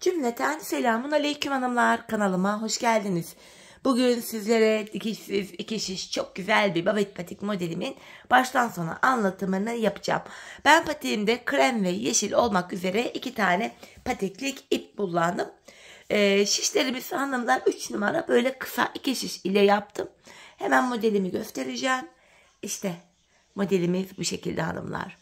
Cümleten selamun aleyküm hanımlar, kanalıma hoş geldiniz. Bugün sizlere dikişsiz iki şiş çok güzel bir babet patik modelimin baştan sona anlatımını yapacağım. Ben patiğimde krem ve yeşil olmak üzere iki tane patiklik ip kullandım. Şişlerimiz hanımlar 3 numara böyle kısa iki şiş ile yaptım. Hemen modelimi göstereceğim. İşte modelimiz bu şekilde hanımlar.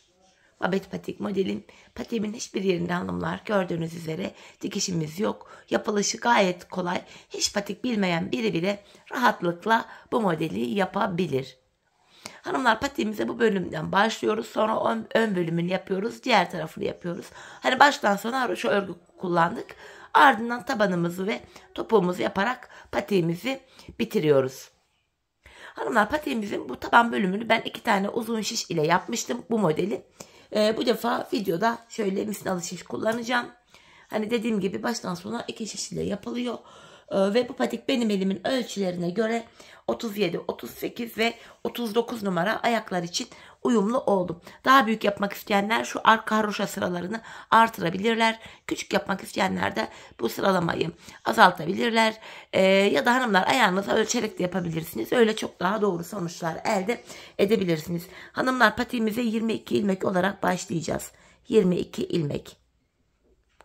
Babet patik modelim. Patiğimin hiçbir yerinde hanımlar gördüğünüz üzere dikişimiz yok. Yapılışı gayet kolay. Hiç patik bilmeyen biri bile rahatlıkla bu modeli yapabilir. Hanımlar patiğimize bu bölümden başlıyoruz. Sonra ön bölümünü yapıyoruz. Diğer tarafını yapıyoruz. Hani baştan sona haroşa örgü kullandık. Ardından tabanımızı ve topuğumuzu yaparak patiğimizi bitiriyoruz. Hanımlar patiğimizin bu taban bölümünü ben 2 tane uzun şiş ile yapmıştım bu modeli. Bu defa videoda şöyle misinalı şiş kullanacağım. Hani dediğim gibi baştan sona 2 şiş ile yapılıyor. Ve bu patik benim elimin ölçülerine göre 37, 38 ve 39 numara ayaklar için uyumlu oldum. Daha büyük yapmak isteyenler şu arka haroşa sıralarını artırabilirler. Küçük yapmak isteyenler de bu sıralamayı azaltabilirler. Ya da hanımlar ayağınıza ölçerek de yapabilirsiniz. Öyle çok daha doğru sonuçlar elde edebilirsiniz. Hanımlar patiğimize 22 ilmek olarak başlayacağız. 22 ilmek.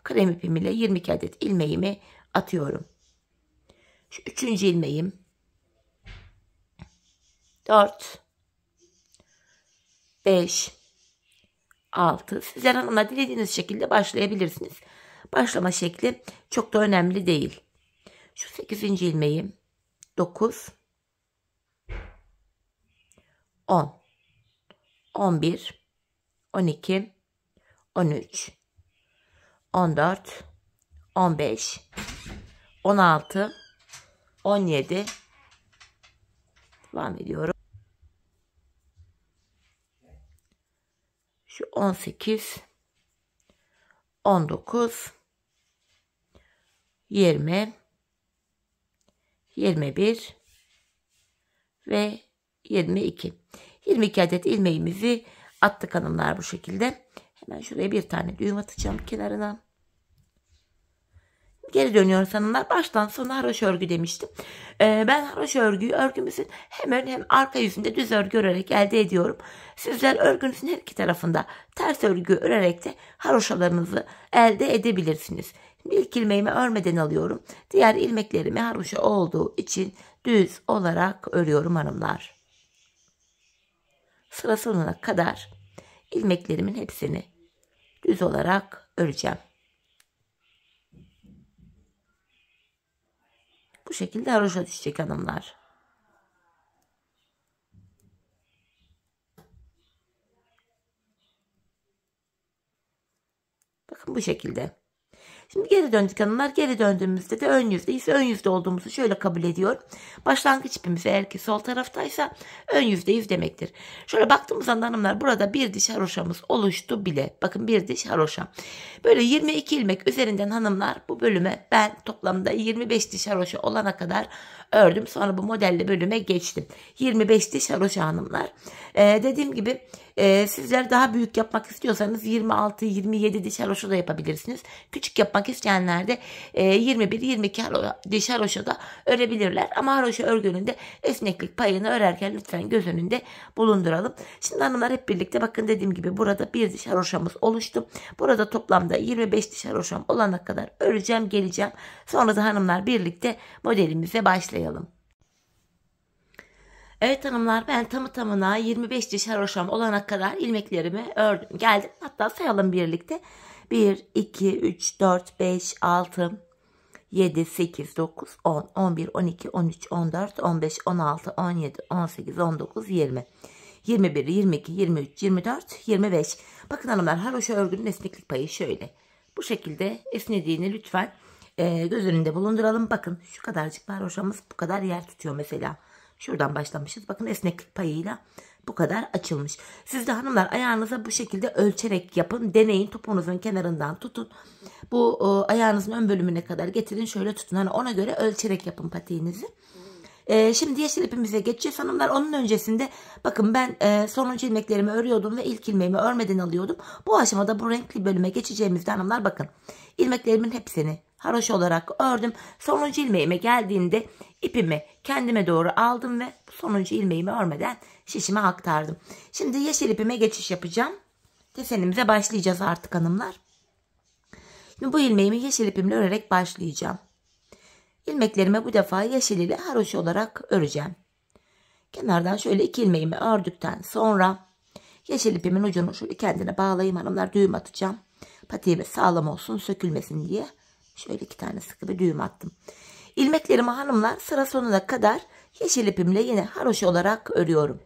Krem ipim ile 22 adet ilmeğimi atıyorum. Şu 3. ilmeğim 4 5 6. Sizler hanımlar dilediğiniz şekilde başlayabilirsiniz. Başlama şekli çok da önemli değil. Şu 8. ilmeğim 9 10 11 12 13 14 15 16 17 devam ediyorum. Şu 18 19 20 21 ve 22. 22 adet ilmeğimizi attık hanımlar bu şekilde. Hemen şuraya bir tane düğüm atacağım kenarına. Geri dönüyoruz hanımlar. Baştan sona haroşa örgü demiştim. Ben haroşa örgüyü örgümüzün hem ön hem arka yüzünde düz örgü örerek elde ediyorum. Sizler örgünüzün her iki tarafında ters örgü örerek de haroşalarınızı elde edebilirsiniz. Şimdi ilk ilmeğimi örmeden alıyorum. Diğer ilmeklerimi haroşa olduğu için düz olarak örüyorum hanımlar. Sıra sonuna kadar ilmeklerimin hepsini düz olarak öreceğim. Bu şekilde haroşa düşecek hanımlar. Bakın bu şekilde. Şimdi geri döndük hanımlar. Geri döndüğümüzde de ön yüzdeyiz. Ön yüzde olduğumuzu şöyle kabul ediyorum. Başlangıç ipimiz eğer ki sol taraftaysa ön yüzdeyiz demektir. Şöyle baktığımız anda hanımlar burada bir diş haroşamız oluştu bile. Bakın bir diş haroşa. Böyle 22 ilmek üzerinden hanımlar bu bölüme ben toplamda 25 diş haroşa olana kadar ördüm. Sonra bu modelle bölüme geçtim. 25 diş haroşa hanımlar. Dediğim gibi sizler daha büyük yapmak istiyorsanız 26-27 diş haroşa da yapabilirsiniz. Küçük yapmak isteyenler de 21-22 diş haroşa da örebilirler. Ama haroşa örgünün de esneklik payını örerken lütfen göz önünde bulunduralım. Şimdi hanımlar hep birlikte bakın dediğim gibi burada bir diş haroşamız oluştu. Burada toplamda 25 diş haroşam olana kadar öreceğim geleceğim. Sonra da hanımlar birlikte modelimize başlayalım. Evet hanımlar ben tamına 25 diş haroşam olana kadar ilmeklerimi ördüm. Geldim hatta sayalım birlikte. 1, 2, 3, 4, 5, 6, 7, 8, 9, 10, 11, 12, 13, 14, 15, 16, 17, 18, 19, 20. 21, 22, 23, 24, 25. Bakın hanımlar haroşa örgünün esneklik payı şöyle. Bu şekilde esnediğini lütfen göz önünde bulunduralım. Bakın şu kadarcık haroşamız bu kadar yer tutuyor mesela. Şuradan başlamışız. Bakın esneklik payıyla bu kadar açılmış. Siz de hanımlar ayağınıza bu şekilde ölçerek yapın. Deneyin. Topuğunuzun kenarından tutun. Bu ayağınızın ön bölümüne kadar getirin. Şöyle tutun. Hani ona göre ölçerek yapın patiğinizi. Şimdi yeşil ipimize geçeceğiz hanımlar. Onun öncesinde bakın ben sonuncu ilmeklerimi örüyordum ve ilk ilmeğimi örmeden alıyordum. Bu aşamada bu renkli bölüme geçeceğimizde hanımlar bakın ilmeklerimin hepsini haroşa olarak ördüm. Sonuncu ilmeğime geldiğinde ipimi kendime doğru aldım ve sonuncu ilmeğimi örmeden şişime aktardım. Şimdi yeşil ipime geçiş yapacağım. Desenimize başlayacağız artık hanımlar. Şimdi bu ilmeğimi yeşil ipimle örerek başlayacağım. İlmeklerimi bu defa yeşil ile haroşa olarak öreceğim. Kenardan şöyle 2 ilmeğimi ördükten sonra yeşil ipimin ucunu şöyle kendine bağlayayım hanımlar. Düğüm atacağım. Patiğimiz sağlam olsun, sökülmesin diye. Şöyle 2 tane sıkı bir düğüm attım. İlmeklerimi hanımlar sıra sonuna kadar yeşil ipimle yine haroşa olarak örüyorum.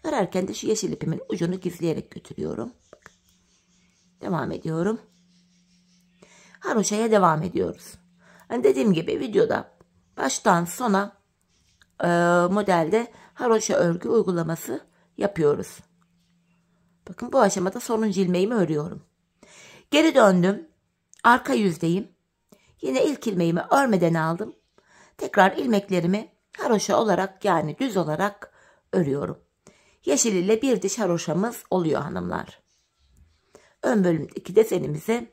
Örerken de şu yeşil ipimin ucunu gizleyerek götürüyorum. Bakın. Devam ediyorum. Haroşaya devam ediyoruz. Yani dediğim gibi videoda baştan sona modelde haroşa örgü uygulaması yapıyoruz. Bakın bu aşamada sonuncu ilmeğimi örüyorum. Geri döndüm. Arka yüzdeyim. Yine ilk ilmeğimi örmeden aldım. Tekrar ilmeklerimi haroşa olarak yani düz olarak örüyorum. Yeşil ile bir diş haroşamız oluyor hanımlar. Ön bölümdeki desenimize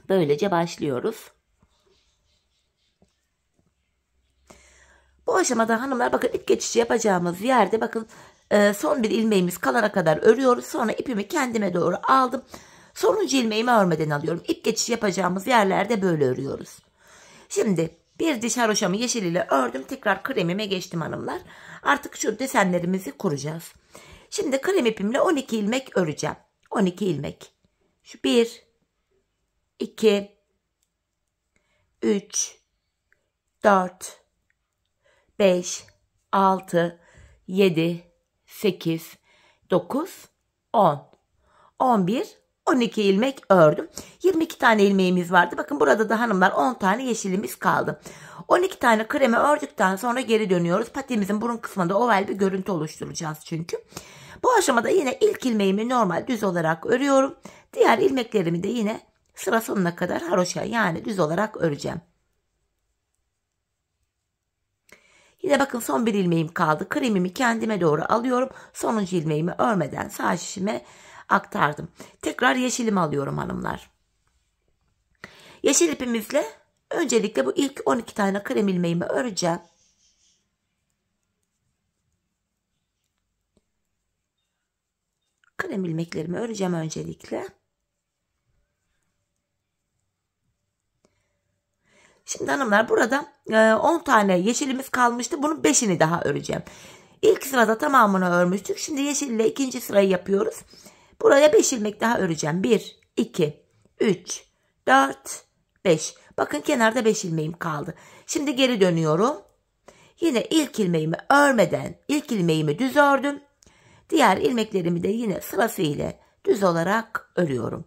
böylece başlıyoruz. Bu aşamada hanımlar bakın ip geçişi yapacağımız yerde bakın son bir ilmeğimiz kalana kadar örüyoruz. Sonra ipimi kendime doğru aldım. Sonuncu ilmeğimi örmeden alıyorum. İp geçişi yapacağımız yerlerde böyle örüyoruz. Şimdi bir diş haroşamı yeşil ile ördüm. Tekrar kremime geçtim hanımlar. Artık şu desenlerimizi kuracağız. Şimdi krem ipimle 12 ilmek öreceğim. 12 ilmek. Şu 1, 2, 3, 4, 5, 6, 7, 8, 9, 10, 11, 12 ilmek ördüm. 22 tane ilmeğimiz vardı. Bakın burada da hanımlar 10 tane yeşilimiz kaldı. 12 tane kremi ördükten sonra geri dönüyoruz. Patiğimizin burun kısmında oval bir görüntü oluşturacağız çünkü. Bu aşamada yine ilk ilmeğimi normal düz olarak örüyorum. Diğer ilmeklerimi de yine sıra sonuna kadar haroşa yani düz olarak öreceğim. Yine bakın son bir ilmeğim kaldı. Kremimi kendime doğru alıyorum. Sonuncu ilmeğimi örmeden sağ şişime aktardım. Tekrar yeşilimi alıyorum hanımlar. Yeşil ipimizle öncelikle bu ilk 12 tane krem ilmeğimi öreceğim. Krem ilmeklerimi öreceğim öncelikle. Şimdi hanımlar burada 10 tane yeşilimiz kalmıştı. Bunun 5'ini daha öreceğim. İlk sırada tamamını örmüştük. Şimdi yeşil ile ikinci sırayı yapıyoruz. Buraya 5 ilmek daha öreceğim. 1, 2, 3, 4, 5. Bakın kenarda 5 ilmeğim kaldı. Şimdi geri dönüyorum. Yine ilk ilmeğimi örmeden ilk ilmeğimi düz ördüm. Diğer ilmeklerimi de yine sırasıyla düz olarak örüyorum.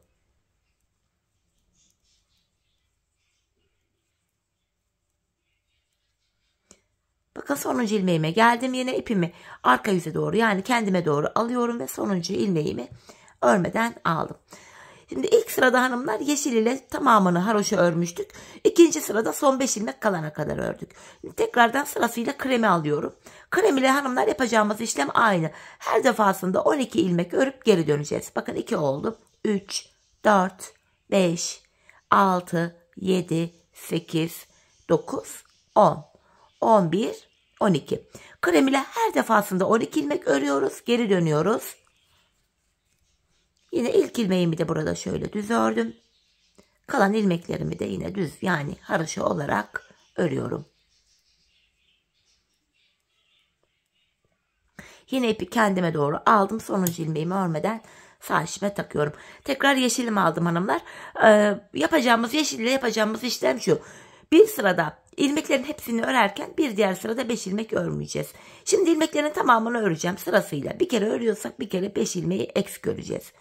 Bakın sonuncu ilmeğime geldim. Yine ipimi arka yüze doğru yani kendime doğru alıyorum ve sonuncu ilmeğimi örmeden aldım. Şimdi ilk sırada hanımlar yeşil ile tamamını haroşa örmüştük. İkinci sırada son 5 ilmek kalana kadar ördük. Şimdi tekrardan sırasıyla kremi alıyorum. Krem ile hanımlar yapacağımız işlem aynı. Her defasında 12 ilmek örüp geri döneceğiz. Bakın 2 oldu. 3, 4, 5, 6, 7, 8, 9, 10, 11, 12. Krem ile her defasında 12 ilmek örüyoruz. Geri dönüyoruz. Yine ilk ilmeğimi de burada şöyle düz ördüm. Kalan ilmeklerimi de yine düz yani haroşa olarak örüyorum. Yine ipi kendime doğru aldım. Sonuncu ilmeğimi örmeden sağ şişime takıyorum. Tekrar yeşilimi aldım hanımlar. Yapacağımız yeşille yapacağımız işlem şu. Bir sırada ilmeklerin hepsini örerken bir diğer sırada 5 ilmek örmeyeceğiz. Şimdi ilmeklerin tamamını öreceğim sırasıyla. Bir kere örüyorsak bir kere 5 ilmeği eksik öreceğiz.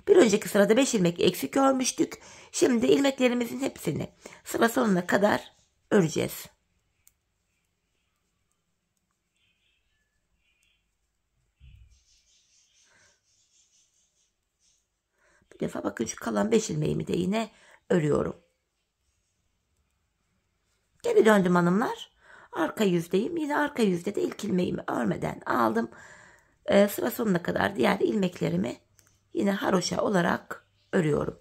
Bir önceki sırada 5 ilmek eksik örmüştük. Şimdi ilmeklerimizin hepsini sıra sonuna kadar öreceğiz. Bu defa bakın şu kalan 5 ilmeğimi de yine örüyorum. Geri döndüm hanımlar. Arka yüzdeyim. Yine arka yüzde de ilk ilmeğimi örmeden aldım. Sıra sonuna kadar diğer ilmeklerimi yine haroşa olarak örüyorum.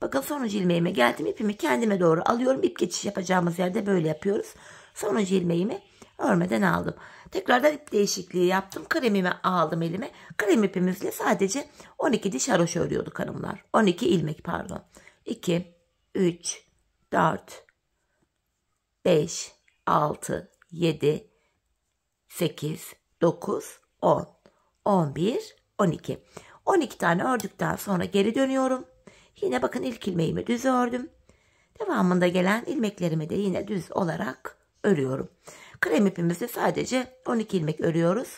Bakın sonuncu ilmeğime geldim. İpimi kendime doğru alıyorum. İp geçiş yapacağımız yerde böyle yapıyoruz. Sonuncu ilmeğimi örmeden aldım. Tekrardan ip değişikliği yaptım. Kremimi aldım elime. Krem ipimizle sadece 12 diş haroşa örüyorduk hanımlar. 12 ilmek pardon. 2, 3, 4, 5, 6, 7, 8, 9, 10, 11, 12. 12 tane ördükten sonra geri dönüyorum. Yine bakın ilk ilmeğimi düz ördüm. Devamında gelen ilmeklerimi de yine düz olarak örüyorum. Krem ipimizde sadece 12 ilmek örüyoruz.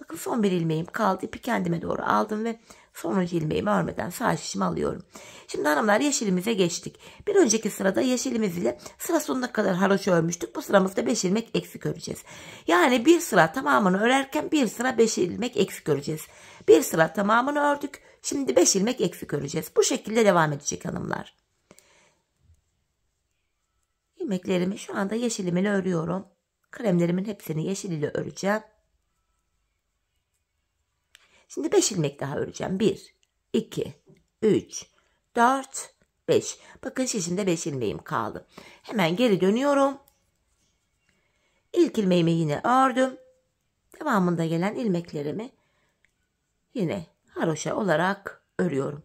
Bakın son bir ilmeğim kaldı. İpi kendime doğru aldım ve sonuncu ilmeğimi örmeden sağ şişimi alıyorum. Şimdi hanımlar yeşilimize geçtik. Bir önceki sırada yeşilimiz ile sıra sonuna kadar haroşa örmüştük. Bu sıramızda 5 ilmek eksik öreceğiz. Yani bir sıra tamamını örerken bir sıra 5 ilmek eksik öreceğiz. Bir sıra tamamını ördük. Şimdi 5 ilmek eksik öreceğiz. Bu şekilde devam edecek hanımlar. İlmeklerimi şu anda yeşilim ile örüyorum. Kremlerimin hepsini yeşil ile öreceğim. Şimdi 5 ilmek daha öreceğim. 1, 2, 3, 4, 5. Bakın şişimde 5 ilmeğim kaldı. Hemen geri dönüyorum. İlk ilmeğimi yine ördüm. Devamında gelen ilmeklerimi yine haroşa olarak örüyorum.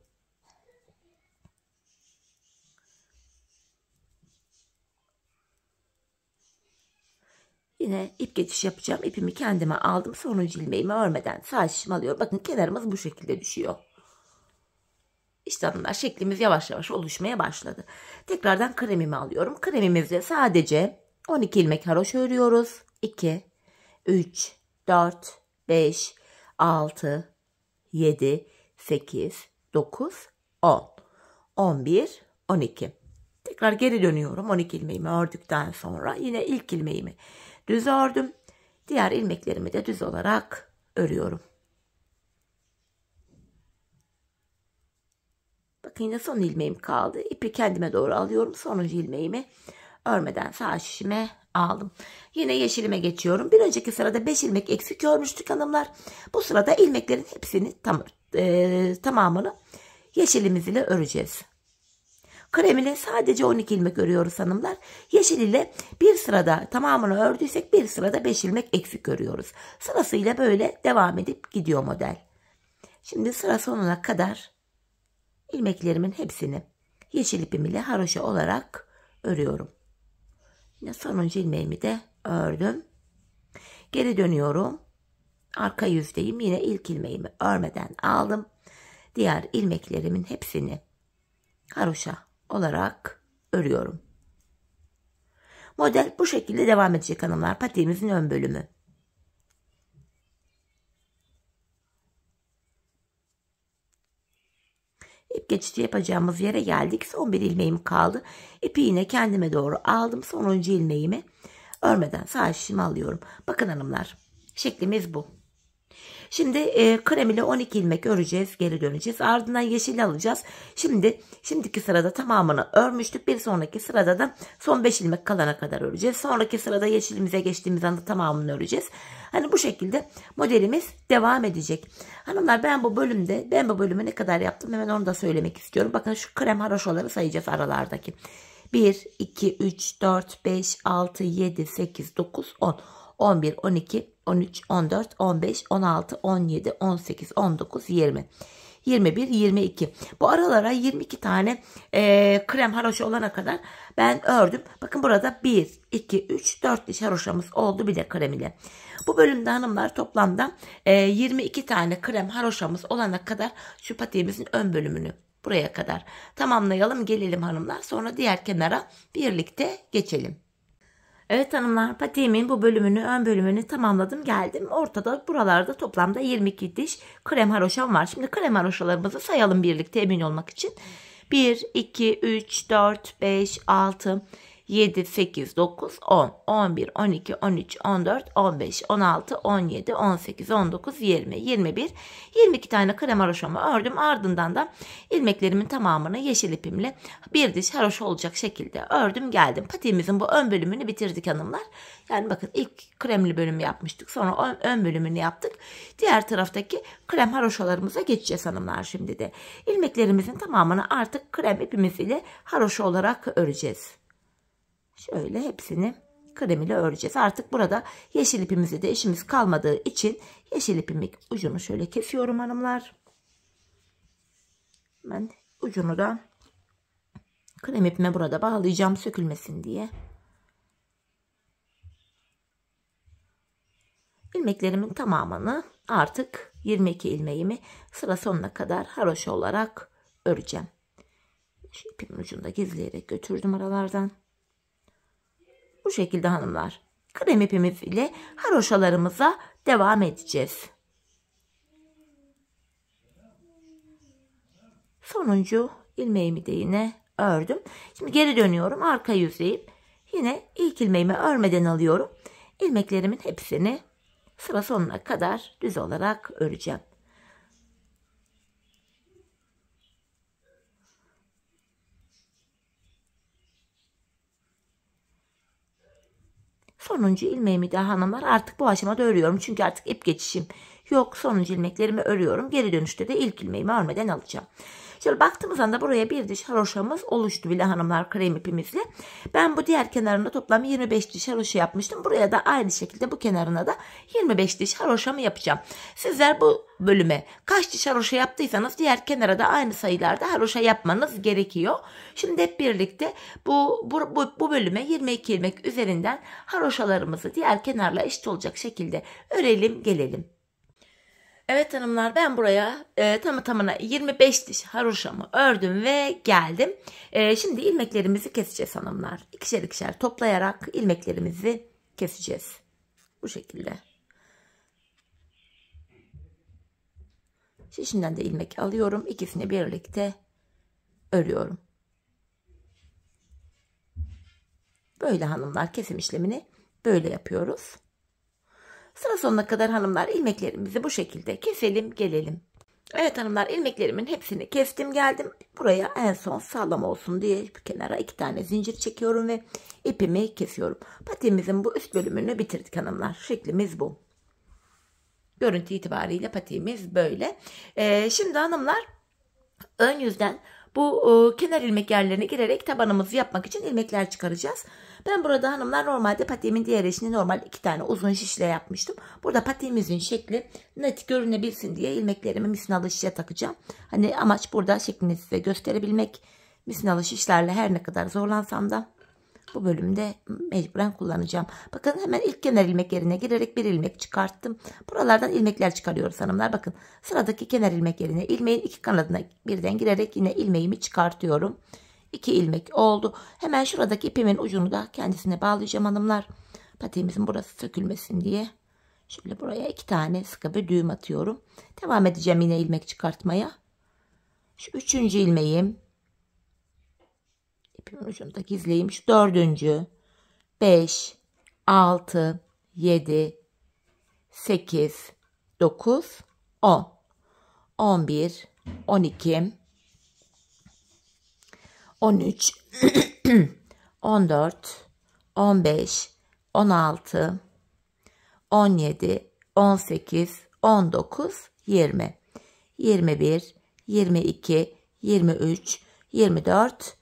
Yine ip geçiş yapacağım. İpimi kendime aldım. Sonuncu ilmeğimi örmeden sağ şişimi alıyorum. Bakın kenarımız bu şekilde düşüyor. İşte hanımlar şeklimiz yavaş yavaş oluşmaya başladı. Tekrardan kremimi alıyorum. Kremimizde sadece 12 ilmek haroşa örüyoruz. 2, 3, 4, 5, 6, 7, 8, 9, 10, 11, 12. Tekrar geri dönüyorum. 12 ilmeğimi ördükten sonra yine ilk ilmeğimi düz ördüm. Diğer ilmeklerimi de düz olarak örüyorum. Bakın yine son ilmeğim kaldı. İpi kendime doğru alıyorum. Sonuncu ilmeğimi örmeden sağ şişime aldım. Yine yeşilime geçiyorum. Bir önceki sırada 5 ilmek eksik örmüştük hanımlar. Bu sırada ilmeklerin hepsini tamamını yeşilimiz ile öreceğiz. Krem ile sadece 12 ilmek örüyoruz hanımlar. Yeşil ile bir sırada tamamını ördüysek bir sırada 5 ilmek eksik örüyoruz. Sırasıyla böyle devam edip gidiyor model. Şimdi sıra sonuna kadar ilmeklerimin hepsini yeşil ipim ile haroşa olarak örüyorum. Yine sonuncu ilmeğimi de ördüm. Geri dönüyorum. Arka yüzdeyim. Yine ilk ilmeğimi örmeden aldım. Diğer ilmeklerimin hepsini haroşa olarak örüyorum. Model bu şekilde devam edecek hanımlar. Patiğimizin ön bölümü. İp geçişi yapacağımız yere geldik. Son bir ilmeğim kaldı. İpi yine kendime doğru aldım. Sonuncu ilmeğimi örmeden sağ şişimi alıyorum. Bakın hanımlar, şeklimiz bu. Şimdi krem ile 12 ilmek öreceğiz. Geri döneceğiz. Ardından yeşil alacağız. Şimdiki sırada tamamını örmüştük. Bir sonraki sırada da son 5 ilmek kalana kadar öreceğiz. Sonraki sırada yeşilimize geçtiğimiz anda tamamını öreceğiz. Hani bu şekilde modelimiz devam edecek. Hanımlar ben bu bölümü ne kadar yaptım hemen onu da söylemek istiyorum. Bakın şu krem haroşaları sayacağız aralardaki. 1, 2, 3, 4, 5, 6, 7, 8, 9, 10. 11, 12, 13, 14, 15, 16, 17, 18, 19, 20, 21, 22. Bu aralara 22 tane krem haroşa olana kadar ben ördüm. Bakın burada 1, 2, 3, 4 diş haroşamız oldu bir de krem ile. Bu bölümde hanımlar toplamda 22 tane krem haroşamız olana kadar şu patiğimizin ön bölümünü buraya kadar tamamlayalım gelelim hanımlar. Sonra diğer kenara birlikte geçelim. Evet hanımlar patiğimin bu bölümünü ön bölümünü tamamladım geldim. Ortada buralarda toplamda 22 diş krem haroşam var. Şimdi krem haroşalarımızı sayalım birlikte emin olmak için. 1, 2, 3, 4, 5, 6, 7, 8, 9, 10, 11, 12, 13, 14, 15, 16, 17, 18, 19, 20, 21, 22 tane krem haroşamı ördüm. Ardından da ilmeklerimin tamamını yeşil ipimle bir diş haroşa olacak şekilde ördüm geldim. Patiğimizin bu ön bölümünü bitirdik hanımlar. Yani bakın ilk kremli bölümü yapmıştık. Sonra ön bölümünü yaptık. Diğer taraftaki krem haroşalarımıza geçeceğiz hanımlar şimdi de. İlmeklerimizin tamamını artık krem ipimiz ile haroşa olarak öreceğiz. Şöyle hepsini krem ile öreceğiz. Artık burada yeşil ipimizde de işimiz kalmadığı için yeşil ipimin ucunu şöyle kesiyorum hanımlar. Ben ucunu da krem ipime burada bağlayacağım sökülmesin diye. İlmeklerimin tamamını artık 22 ilmeğimi sıra sonuna kadar haroşa olarak öreceğim. Şu ipimin ucunu da gizleyerek götürdüm aralardan. Bu şekilde hanımlar. Krem ipimiz ile haroşalarımıza devam edeceğiz. Sonuncu ilmeğimi de yine ördüm. Şimdi geri dönüyorum. Arka yüzeyim. Yine ilk ilmeğimi örmeden alıyorum. İlmeklerimin hepsini sıra sonuna kadar düz olarak öreceğim. Sonuncu ilmeğimi de hanımlar artık bu aşamada örüyorum. Çünkü artık ip geçişim yok. Sonuncu ilmeklerimi örüyorum. Geri dönüşte de ilk ilmeğimi örmeden alacağım. Şöyle baktığımız anda buraya bir diş haroşamız oluştu bile hanımlar krem ipimizle. Ben bu diğer kenarında toplam 25 diş haroşa yapmıştım. Buraya da aynı şekilde bu kenarına da 25 diş haroşamı yapacağım. Sizler bu bölüme kaç diş haroşa yaptıysanız diğer kenara da aynı sayılarda haroşa yapmanız gerekiyor. Şimdi hep birlikte bu bölüme 22 ilmek üzerinden haroşalarımızı diğer kenarla eşit olacak şekilde örelim gelelim. Evet hanımlar ben buraya tamı tamına 25 diş haroşamı ördüm ve geldim. Şimdi ilmeklerimizi keseceğiz hanımlar. İkişer ikişer toplayarak ilmeklerimizi keseceğiz. Bu şekilde. Şişinden de ilmek alıyorum. İkisini birlikte örüyorum. Böyle hanımlar kesim işlemini böyle yapıyoruz. Sıra sonuna kadar hanımlar ilmeklerimizi bu şekilde keselim gelelim. Evet hanımlar ilmeklerimin hepsini kestim geldim. Buraya en son sağlam olsun diye kenara 2 tane zincir çekiyorum ve ipimi kesiyorum. Patiğimizin bu üst bölümünü bitirdik hanımlar. Şeklimiz bu. Görüntü itibariyle patiğimiz böyle. Şimdi hanımlar ön yüzden bu kenar ilmek yerlerine girerek tabanımızı yapmak için ilmekler çıkaracağız. Ben burada hanımlar normalde patiğimin diğer eşini normal 2 tane uzun şişle yapmıştım. Burada patiğimizin şekli net görünebilsin diye ilmeklerimi misinalı şişe takacağım. Hani amaç burada şeklini size gösterebilmek. Misinalı şişlerle her ne kadar zorlansam da bu bölümde mecburen kullanacağım. Bakın hemen ilk kenar ilmek yerine girerek bir ilmek çıkarttım. Buralardan ilmekler çıkarıyoruz hanımlar. Bakın sıradaki kenar ilmek yerine ilmeğin iki kanadına birden girerek yine ilmeğimi çıkartıyorum. 2 ilmek oldu. Hemen şuradaki ipimin ucunu da kendisine bağlayacağım hanımlar. Patiğimizin burası sökülmesin diye. Şöyle buraya 2 tane sıkı bir düğüm atıyorum. Devam edeceğim yine ilmek çıkartmaya. Şu 3. ilmeğim. İpimin ucunu da gizleyeyim. Şu 4. 5, 6, 7, 8, 9, 10, 11, 12, 13, 14, 15, 16, 17, 18, 19, 20, 21, 22, 23, 24,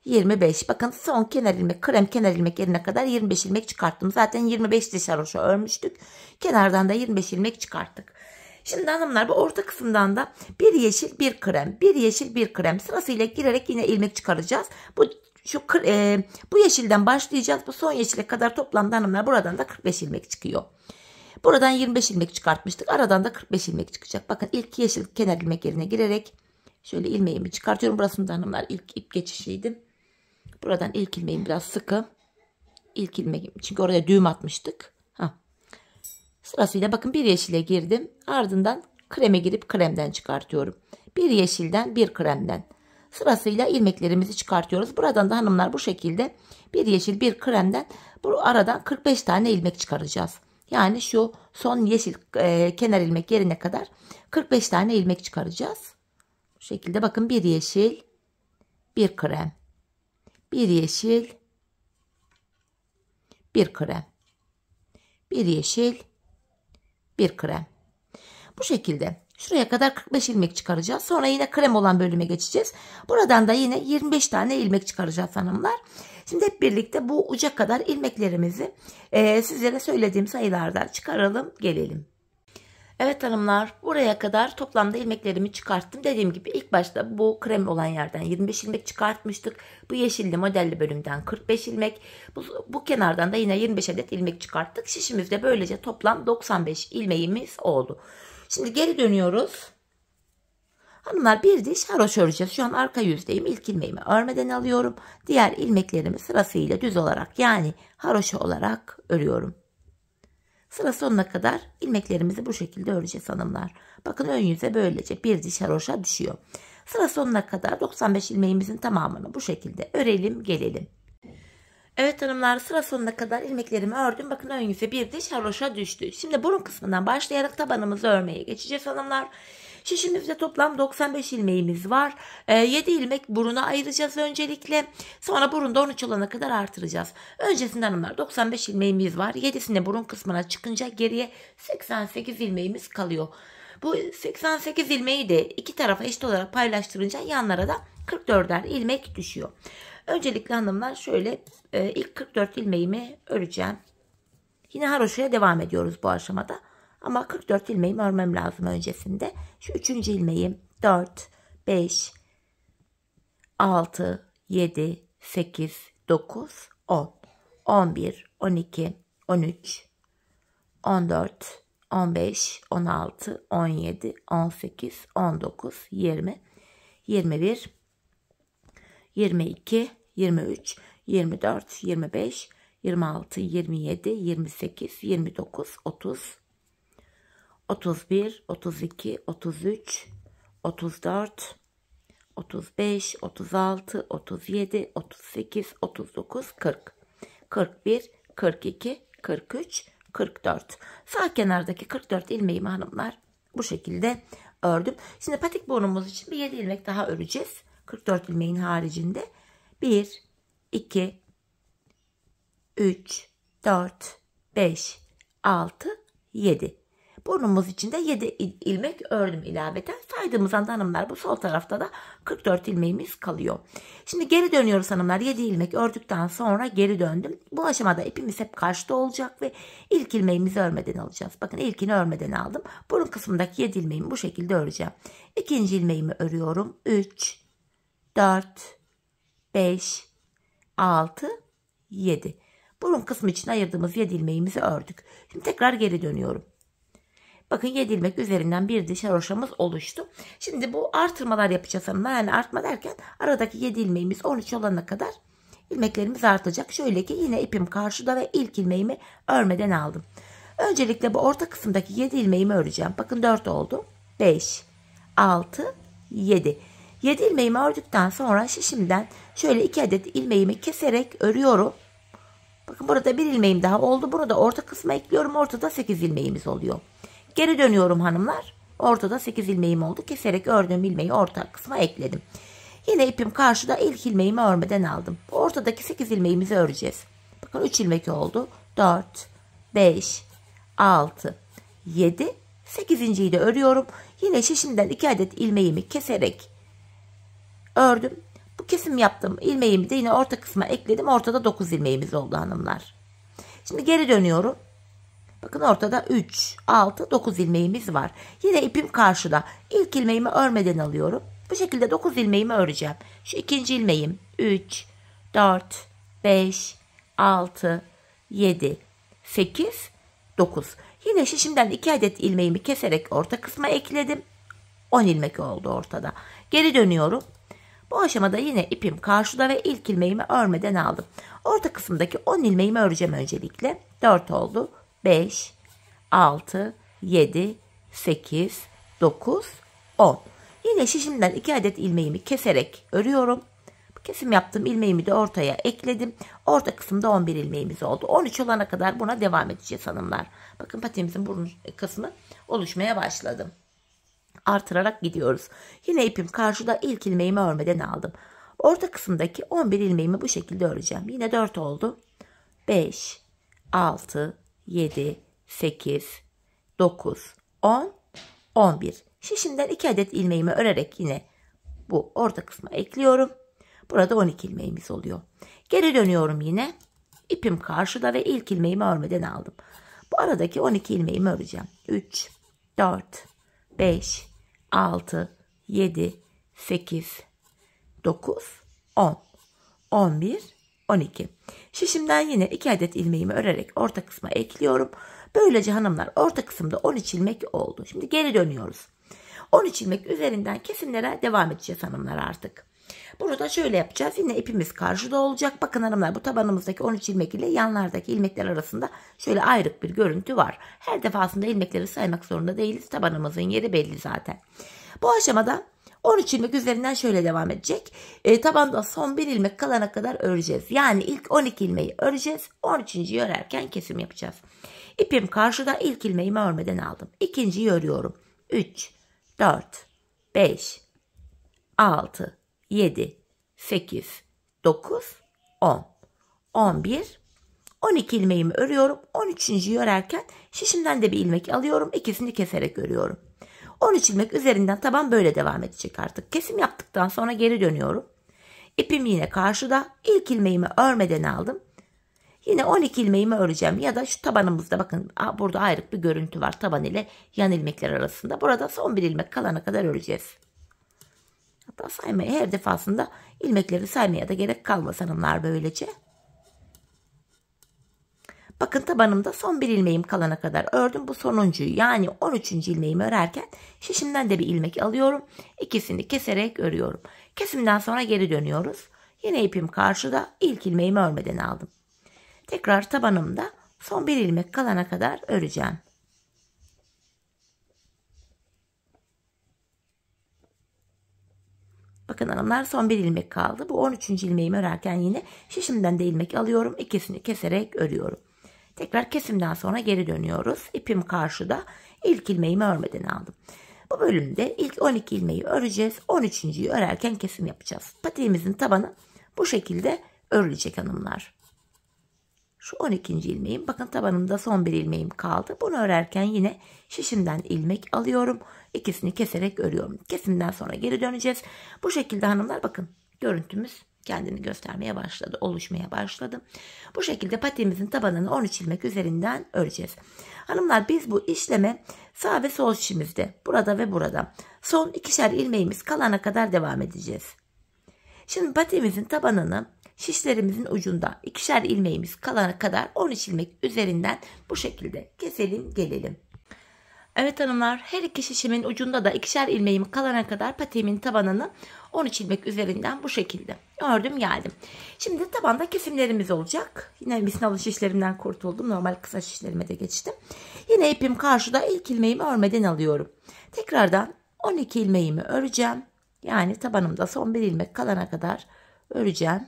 25. Bakın son kenar ilmek, krem kenar ilmek yerine kadar 25 ilmek çıkarttım. Zaten 25 diş haroşa örmüştük. Kenardan da 25 ilmek çıkarttık. Şimdi hanımlar bu orta kısımdan da bir yeşil bir krem, bir yeşil bir krem sırasıyla girerek yine ilmek çıkaracağız. Bu yeşilden başlayacağız. Bu son yeşile kadar toplamda hanımlar buradan da 45 ilmek çıkıyor. Buradan 25 ilmek çıkartmıştık. Aradan da 45 ilmek çıkacak. Bakın ilk yeşil kenar ilmek yerine girerek şöyle ilmeğimi çıkartıyorum. Burasında hanımlar ilk ip geçişiydi. Buradan ilk ilmeğim biraz sıkı. İlk ilmeğim çünkü oraya düğüm atmıştık. Sırasıyla bakın bir yeşile girdim. Ardından kreme girip kremden çıkartıyorum. Bir yeşilden bir kremden. sırasıyla ilmeklerimizi çıkartıyoruz. Buradan da hanımlar bu şekilde bir yeşil bir kremden bu aradan 45 tane ilmek çıkaracağız. Yani şu son yeşil kenar ilmek yerine kadar 45 tane ilmek çıkaracağız. Bu şekilde bakın, bir yeşil bir krem, bir yeşil bir krem, bir yeşil bir krem. Bu şekilde şuraya kadar 45 ilmek çıkaracağız. Sonra yine krem olan bölüme geçeceğiz. Buradan da yine 25 tane ilmek çıkaracağız hanımlar. Şimdi hep birlikte bu uca kadar ilmeklerimizi sizlere söylediğim sayılardan çıkaralım gelelim. Evet hanımlar, buraya kadar toplamda ilmeklerimi çıkarttım. Dediğim gibi ilk başta bu krem olan yerden 25 ilmek çıkartmıştık. Bu yeşilli modelli bölümden 45 ilmek. Bu kenardan da yine 25 adet ilmek çıkarttık. Şişimizde böylece toplam 95 ilmeğimiz oldu. Şimdi geri dönüyoruz. Hanımlar, bir diş haroşa öreceğiz. Şu an arka yüzdeyim. İlk ilmeğimi örmeden alıyorum. Diğer ilmeklerimi sırasıyla düz olarak, yani haroşa olarak örüyorum. Sıra sonuna kadar ilmeklerimizi bu şekilde öreceğiz hanımlar. Bakın, ön yüze böylece bir diş haroşa düşüyor. Sıra sonuna kadar 95 ilmeğimizin tamamını bu şekilde örelim gelelim. Evet hanımlar, sıra sonuna kadar ilmeklerimi ördüm. Bakın, ön yüze bir diş haroşa düştü. Şimdi burun kısmından başlayarak tabanımızı örmeye geçeceğiz hanımlar. Şişimizde toplam 95 ilmeğimiz var. 7 ilmek buruna ayıracağız öncelikle. Sonra burunda 13 olana kadar artıracağız. Öncesinde hanımlar 95 ilmeğimiz var. 7'sini burun kısmına çıkınca geriye 88 ilmeğimiz kalıyor. Bu 88 ilmeği de iki tarafa eşit olarak paylaştırınca yanlara da 44'er ilmek düşüyor. Öncelikle hanımlar şöyle ilk 44 ilmeğimi öreceğim. Yine haroşaya devam ediyoruz bu aşamada. Ama 44 ilmeğimi örmem lazım öncesinde. Şu 3. ilmeğim 4, 5, 6, 7, 8, 9, 10, 11, 12, 13, 14, 15, 16, 17, 18, 19, 20, 21, 22, 23, 24, 25, 26, 27, 28, 29, 30, 31, 32, 33, 34, 35, 36, 37, 38, 39, 40, 41, 42, 43, 44. Sağ kenardaki 44 ilmeğimi hanımlar bu şekilde ördüm. Şimdi patik burnumuz için bir 7 ilmek daha öreceğiz. 44 ilmeğin haricinde 1, 2, 3, 4, 5, 6, 7. Burnumuz için de 7 ilmek ördüm ilaveten. Saydığımız anda hanımlar bu sol tarafta da 44 ilmeğimiz kalıyor. Şimdi geri dönüyoruz hanımlar. 7 ilmek ördükten sonra geri döndüm. Bu aşamada ipimiz hep karşıda olacak ve ilk ilmeğimizi örmeden alacağız. Bakın, ilkini örmeden aldım. Burun kısmındaki 7 ilmeğimi bu şekilde öreceğim. İkinci ilmeğimi örüyorum. 3, 4, 5, 6, 7. Burun kısmı için ayırdığımız 7 ilmeğimizi ördük. Şimdi tekrar geri dönüyorum. Bakın, 7 ilmek üzerinden bir diş haroşamız oluştu. Şimdi bu artırmalar yapacağız hanımlar. Yani artma derken aradaki 7 ilmeğimiz 13 olana kadar ilmeklerimiz artacak. Şöyle ki yine ipim karşıda ve ilk ilmeğimi örmeden aldım. Öncelikle bu orta kısımdaki 7 ilmeğimi öreceğim. Bakın, 4 oldu. 5, 6, 7. 7 ilmeğimi ördükten sonra şişimden şöyle 2 adet ilmeğimi keserek örüyorum. Bakın, burada bir ilmeğim daha oldu. Bunu da orta kısma ekliyorum. Ortada 8 ilmeğimiz oluyor. Geri dönüyorum hanımlar. Ortada 8 ilmeğim oldu. Keserek ördüğüm ilmeği orta kısma ekledim. Yine ipim karşıda, ilk ilmeğimi örmeden aldım. Bu ortadaki 8 ilmeğimizi öreceğiz. Bakın, 3 ilmek oldu. 4, 5, 6, 7, 8.'yi de örüyorum. Yine şişimden 2 adet ilmeğimi keserek ördüm. Bu kesim yaptığım ilmeğimi de yine orta kısma ekledim. Ortada 9 ilmeğimiz oldu hanımlar. Şimdi geri dönüyorum. Bakın, ortada 3, 6, 9 ilmeğimiz var. Yine ipim karşıda. İlk ilmeğimi örmeden alıyorum. Bu şekilde 9 ilmeğimi öreceğim. Şu ikinci ilmeğim 3, 4, 5, 6, 7, 8, 9. Yine şişimden 2 adet ilmeğimi keserek orta kısma ekledim. 10 ilmek oldu ortada. Geri dönüyorum. Bu aşamada yine ipim karşıda ve ilk ilmeğimi örmeden aldım. Orta kısımdaki 10 ilmeğimi öreceğim öncelikle. 4 oldu. 5, 6, 7, 8, 9, 10. Yine Yine şişimden 2 adet ilmeğimi keserek örüyorum. Kesim yaptığım ilmeğimi de ortaya ekledim. Orta kısımda 11 ilmeğimiz oldu. 13 olana kadar buna devam edeceğiz hanımlar. Bakın patiğimizin burun kısmı oluşmaya başladı. Artırarak gidiyoruz. Yine ipim karşıda, ilk ilmeğimi örmeden aldım. Orta kısımdaki 11 ilmeğimi bu şekilde öreceğim. Yine 4 oldu. 5, 6, 7, 8, 9, 10, 11. Şişimden 2 adet ilmeğimi örerek yine bu orta kısma ekliyorum. Burada 12 ilmeğimiz oluyor. Geri dönüyorum yine. İpim karşıda ve ilk ilmeğimi örmeden aldım. Bu aradaki 12 ilmeğimi öreceğim. 3, 4, 5, 6, 7, 8, 9, 10, 11, 12. Şişimden yine 2 adet ilmeğimi örerek orta kısma ekliyorum. Böylece hanımlar orta kısımda 13 ilmek oldu. Şimdi geri dönüyoruz. 13 ilmek üzerinden kesimlere devam edeceğiz hanımlar artık. Burada şöyle yapacağız. Yine ipimiz karşıda olacak. Bakın hanımlar, bu tabanımızdaki 13 ilmek ile yanlardaki ilmekler arasında şöyle ayrık bir görüntü var. Her defasında ilmekleri saymak zorunda değiliz. Tabanımızın yeri belli zaten. Bu aşamada 13 ilmek üzerinden şöyle devam edecek. Tabanda son bir ilmek kalana kadar öreceğiz. Yani ilk 12 ilmeği öreceğiz. 13.'yi örerken kesim yapacağız. İpim karşıda, ilk ilmeğimi örmeden aldım. İkinciyi örüyorum. 3, 4, 5, 6, 7, 8, 9, 10, 11, 12 ilmeğimi örüyorum. 13.'yi örerken şişimden de bir ilmek alıyorum. İkisini keserek örüyorum. 13 ilmek üzerinden taban böyle devam edecek artık. Kesim yaptıktan sonra geri dönüyorum. İpim yine karşıda. İlk ilmeğimi örmeden aldım. Yine 12 ilmeğimi öreceğim. Ya da şu tabanımızda bakın burada ayrık bir görüntü var. Taban ile yan ilmekler arasında. Burada son bir ilmek kalana kadar öreceğiz. Hatta saymaya, her defasında ilmekleri saymaya da gerek kalmaz hanımlar böylece. Bakın tabanımda son bir ilmeğim kalana kadar ördüm. Bu sonuncuyu, yani 13. ilmeğimi örerken şişimden de bir ilmek alıyorum. İkisini keserek örüyorum. Kesimden sonra geri dönüyoruz. Yine ipim karşıda, ilk ilmeğimi örmeden aldım. Tekrar tabanımda son bir ilmek kalana kadar öreceğim. Bakın hanımlar, son bir ilmek kaldı. Bu 13. ilmeğimi örerken yine şişimden de ilmek alıyorum. İkisini keserek örüyorum. Tekrar kesimden sonra geri dönüyoruz. İpim karşıda, ilk ilmeğimi örmeden aldım. Bu bölümde ilk 12 ilmeği öreceğiz. 13.'yi örerken kesim yapacağız. Patiğimizin tabanı bu şekilde örülecek hanımlar. Şu 12. ilmeğim, bakın tabanımda son bir ilmeğim kaldı. Bunu örerken yine şişimden ilmek alıyorum. İkisini keserek örüyorum. Kesimden sonra geri döneceğiz. Bu şekilde hanımlar, bakın görüntümüz kendini göstermeye başladı, oluşmaya başladı. Bu şekilde patiğimizin tabanını 13 ilmek üzerinden öreceğiz. Hanımlar, biz bu işleme sağ ve sol şişimizde, burada ve burada son 2'şer ilmeğimiz kalana kadar devam edeceğiz. Şimdi patiğimizin tabanını şişlerimizin ucunda 2'şer ilmeğimiz kalana kadar 13 ilmek üzerinden bu şekilde keselim gelelim. Evet hanımlar, her iki şişimin ucunda da 2'şer ilmeğim kalana kadar patiğimin tabanını 13 ilmek üzerinden bu şekilde ördüm geldim. Şimdi tabanda kesimlerimiz olacak. Yine misinalı şişlerimden kurtuldum. Normal kısa şişlerime de geçtim. Yine ipim karşıda, ilk ilmeğimi örmeden alıyorum. Tekrardan 12 ilmeğimi öreceğim. Yani tabanımda son bir ilmek kalana kadar öreceğim.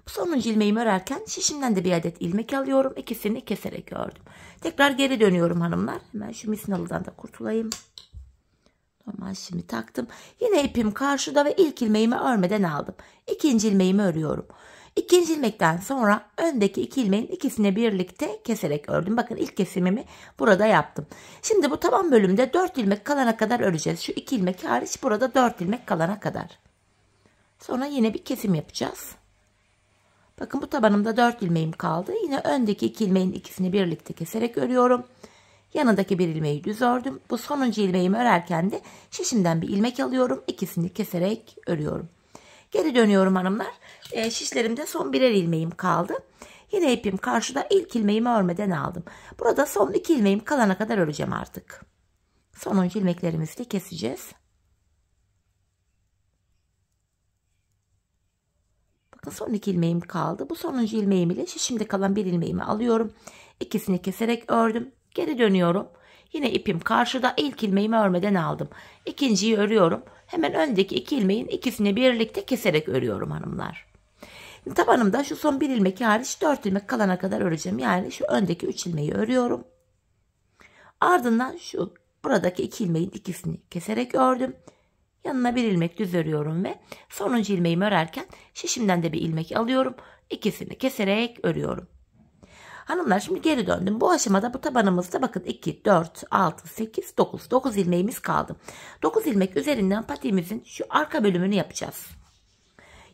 Bu sonuncu ilmeğimi örerken şişimden de bir adet ilmek alıyorum. İkisini keserek ördüm. Tekrar geri dönüyorum hanımlar. Hemen şu misinalıdan da kurtulayım. Normal şişimi taktım. Yine ipim karşıda ve ilk ilmeğimi örmeden aldım. İkinci ilmeğimi örüyorum. İkinci ilmekten sonra öndeki iki ilmeğin ikisini birlikte keserek ördüm. Bakın ilk kesimimi burada yaptım. Şimdi bu taban bölümde 4 ilmek kalana kadar öreceğiz. Şu 2 ilmek hariç burada 4 ilmek kalana kadar. Sonra yine bir kesim yapacağız. Bakın bu tabanımda 4 ilmeğim kaldı. Yine öndeki 2 ilmeğin ikisini birlikte keserek örüyorum. Yanındaki bir ilmeği düz ördüm. Bu sonuncu ilmeğimi örerken de şişimden bir ilmek alıyorum. İkisini keserek örüyorum. Geri dönüyorum hanımlar. Şişlerimde son birer ilmeğim kaldı. Yine ipim karşıda, ilk ilmeğimi örmeden aldım. Burada son 2 ilmeğim kalana kadar öreceğim artık. Sonuncu ilmeklerimizi de keseceğiz. Bakın son 2 ilmeğim kaldı. Bu sonuncu ilmeğim ile şişimde kalan bir ilmeğimi alıyorum. İkisini keserek ördüm. Geri dönüyorum. Yine ipim karşıda, ilk ilmeğimi örmeden aldım. İkinciyi örüyorum. Hemen öndeki 2 ilmeğin ikisini birlikte keserek örüyorum hanımlar. Tabanımda şu son 1 ilmek hariç 4 ilmek kalana kadar öreceğim. Yani şu öndeki 3 ilmeği örüyorum. Ardından şu buradaki 2 ilmeğin ikisini keserek ördüm. Yanına 1 ilmek düz örüyorum ve sonuncu ilmeğimi örerken şişimden de bir ilmek alıyorum. İkisini keserek örüyorum. Hanımlar şimdi geri döndüm. Bu aşamada bu tabanımızda bakın 2, 4, 6, 8, 9. 9 ilmeğimiz kaldı. 9 ilmek üzerinden patiğimizin şu arka bölümünü yapacağız.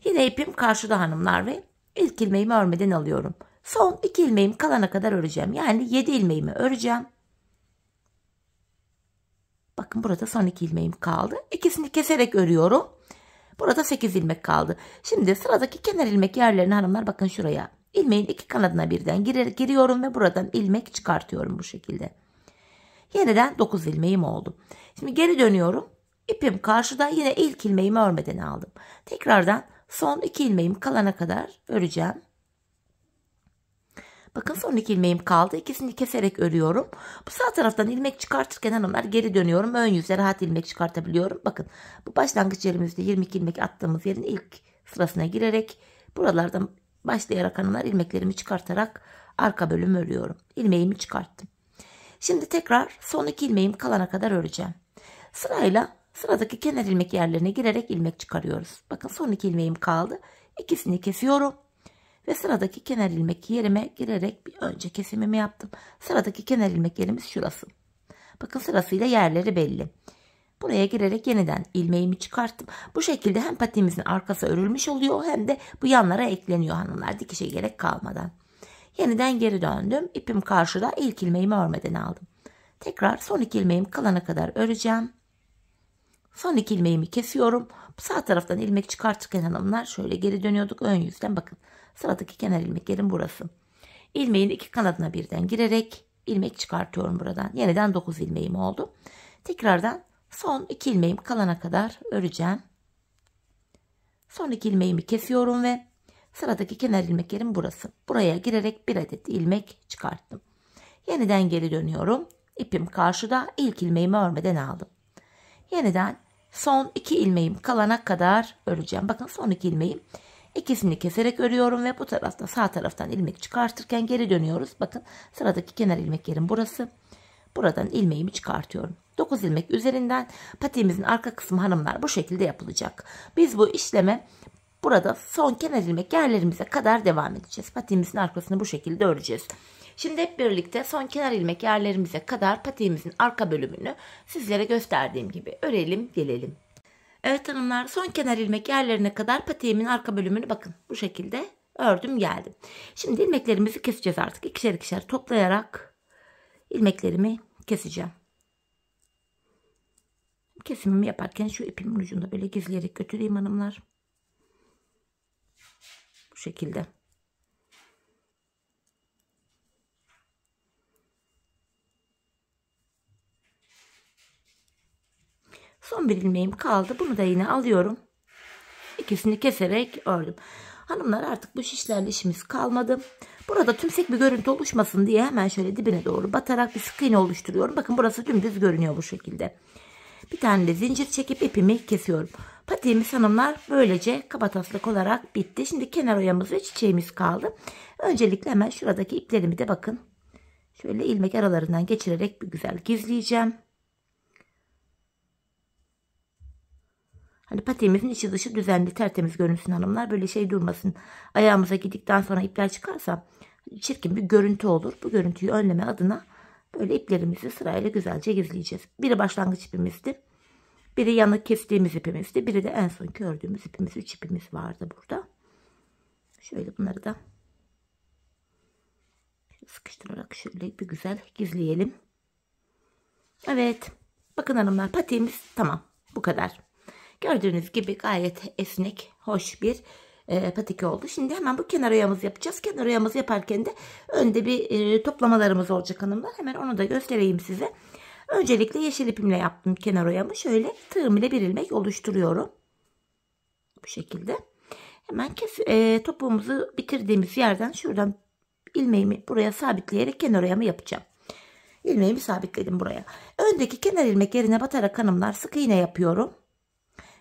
Yine ipim karşıda hanımlar ve ilk ilmeğimi örmeden alıyorum. Son 2 ilmeğim kalana kadar öreceğim. Yani 7 ilmeğimi öreceğim. Bakın burada son 2 ilmeğim kaldı. İkisini keserek örüyorum. Burada 8 ilmek kaldı. Şimdi sıradaki kenar ilmek yerlerine hanımlar bakın şuraya. İlmeğin 2 kanadına birden giriyorum ve buradan ilmek çıkartıyorum bu şekilde. Yeniden 9 ilmeğim oldu. Şimdi geri dönüyorum. İpim karşıda, yine ilk ilmeğimi örmeden aldım. Tekrardan son 2 ilmeğim kalana kadar öreceğim. Bakın son 2 ilmeğim kaldı. İkisini keserek örüyorum. Bu sağ taraftan ilmek çıkartırken hanımlar geri dönüyorum. Ön yüze rahat ilmek çıkartabiliyorum. Bakın bu başlangıç yerimizde 22 ilmek attığımız yerin ilk sırasına girerek buralardan başlayarak hanımlar ilmeklerimi çıkartarak arka bölümü örüyorum. İlmeğimi çıkarttım. Şimdi tekrar son 2 ilmeğim kalana kadar öreceğim. Sırayla sıradaki kenar ilmek yerlerine girerek ilmek çıkarıyoruz. Bakın son 2 ilmeğim kaldı. İkisini kesiyorum. Ve sıradaki kenar ilmek yerime girerek bir önce kesimimi yaptım. Sıradaki kenar ilmek yerimiz şurası. Bakın sırasıyla yerleri belli. Buraya girerek yeniden ilmeğimi çıkarttım. Bu şekilde hem patiğimizin arkası örülmüş oluyor hem de bu yanlara ekleniyor hanımlar, dikişe gerek kalmadan. Yeniden geri döndüm. İpim karşıda, ilk ilmeğimi örmeden aldım. Tekrar son 2 ilmeğim kalana kadar öreceğim. Son 2 ilmeğimi kesiyorum. Sağ taraftan ilmek çıkartırken hanımlar şöyle geri dönüyorduk ön yüzden, bakın. Sıradaki kenar ilmek yerim burası. İlmeğin 2 kanadına birden girerek ilmek çıkartıyorum buradan. Yeniden 9 ilmeğim oldu. Tekrardan son 2 ilmeğim kalana kadar öreceğim. Son 2 ilmeğimi kesiyorum ve sıradaki kenar ilmek yerim burası. Buraya girerek 1 adet ilmek çıkarttım. Yeniden geri dönüyorum. İpim karşıda, ilk ilmeğimi örmeden aldım. Yeniden son 2 ilmeğim kalana kadar öreceğim. Bakın son 2 ilmeğim. İkisini keserek örüyorum ve bu tarafta sağ taraftan ilmek çıkartırken geri dönüyoruz. Bakın sıradaki kenar ilmek yerim burası. Buradan ilmeğimi çıkartıyorum. 9 ilmek üzerinden patiğimizin arka kısmı hanımlar bu şekilde yapılacak. Biz bu işleme burada son kenar ilmek yerlerimize kadar devam edeceğiz. Patiğimizin arkasını bu şekilde öreceğiz. Şimdi hep birlikte son kenar ilmek yerlerimize kadar patiğimizin arka bölümünü sizlere gösterdiğim gibi örelim, gelelim. Evet hanımlar, son kenar ilmek yerlerine kadar patiğimin arka bölümünü bakın bu şekilde ördüm geldim. Şimdi ilmeklerimizi keseceğiz artık. İkişer ikişer toplayarak ilmeklerimi keseceğim. Kesimimi yaparken şu ipimin ucunda böyle gizleyerek götüreyim hanımlar. Bu şekilde. Son bir ilmeğim kaldı. Bunu da yine alıyorum. İkisini keserek ördüm. Hanımlar artık bu şişlerle işimiz kalmadı. Burada tümsek bir görüntü oluşmasın diye hemen şöyle dibine doğru batarak bir sık iğne oluşturuyorum. Bakın burası dümdüz görünüyor bu şekilde. Bir tane de zincir çekip ipimi kesiyorum. Patiğimiz hanımlar böylece kabataslak olarak bitti. Şimdi kenar oyamız ve çiçeğimiz kaldı. Öncelikle hemen şuradaki iplerimi de bakın. Şöyle ilmek aralarından geçirerek bir güzel gizleyeceğim. Hani patiğimizin içi dışı düzenli, tertemiz görünsün hanımlar. Böyle şey durmasın. Ayağımıza gittikten sonra ipler çıkarsa çirkin bir görüntü olur. Bu görüntüyü önleme adına böyle iplerimizi sırayla güzelce gizleyeceğiz. Biri başlangıç ipimizdi. Biri yanık kestiğimiz ipimizdi. Biri de en sonki ördüğümüz ipimiz. 3 ipimiz vardı burada. Şöyle bunları da sıkıştırarak şöyle bir güzel gizleyelim. Evet. Bakın hanımlar, patiğimiz tamam. Bu kadar. Gördüğünüz gibi gayet esnek, hoş bir patik oldu. Şimdi hemen bu kenar oyamızı yapacağız. Kenar oyamızı yaparken de önde bir toplamalarımız olacak hanımlar. Hemen onu da göstereyim size. Öncelikle yeşil ipimle yaptım kenar oyamı. Şöyle tığım ile bir ilmek oluşturuyorum. Bu şekilde. Hemen topuğumuzu bitirdiğimiz yerden şuradan ilmeğimi buraya sabitleyerek kenar oyamı yapacağım. İlmeğimi sabitledim buraya. Öndeki kenar ilmek yerine batarak hanımlar sık iğne yapıyorum.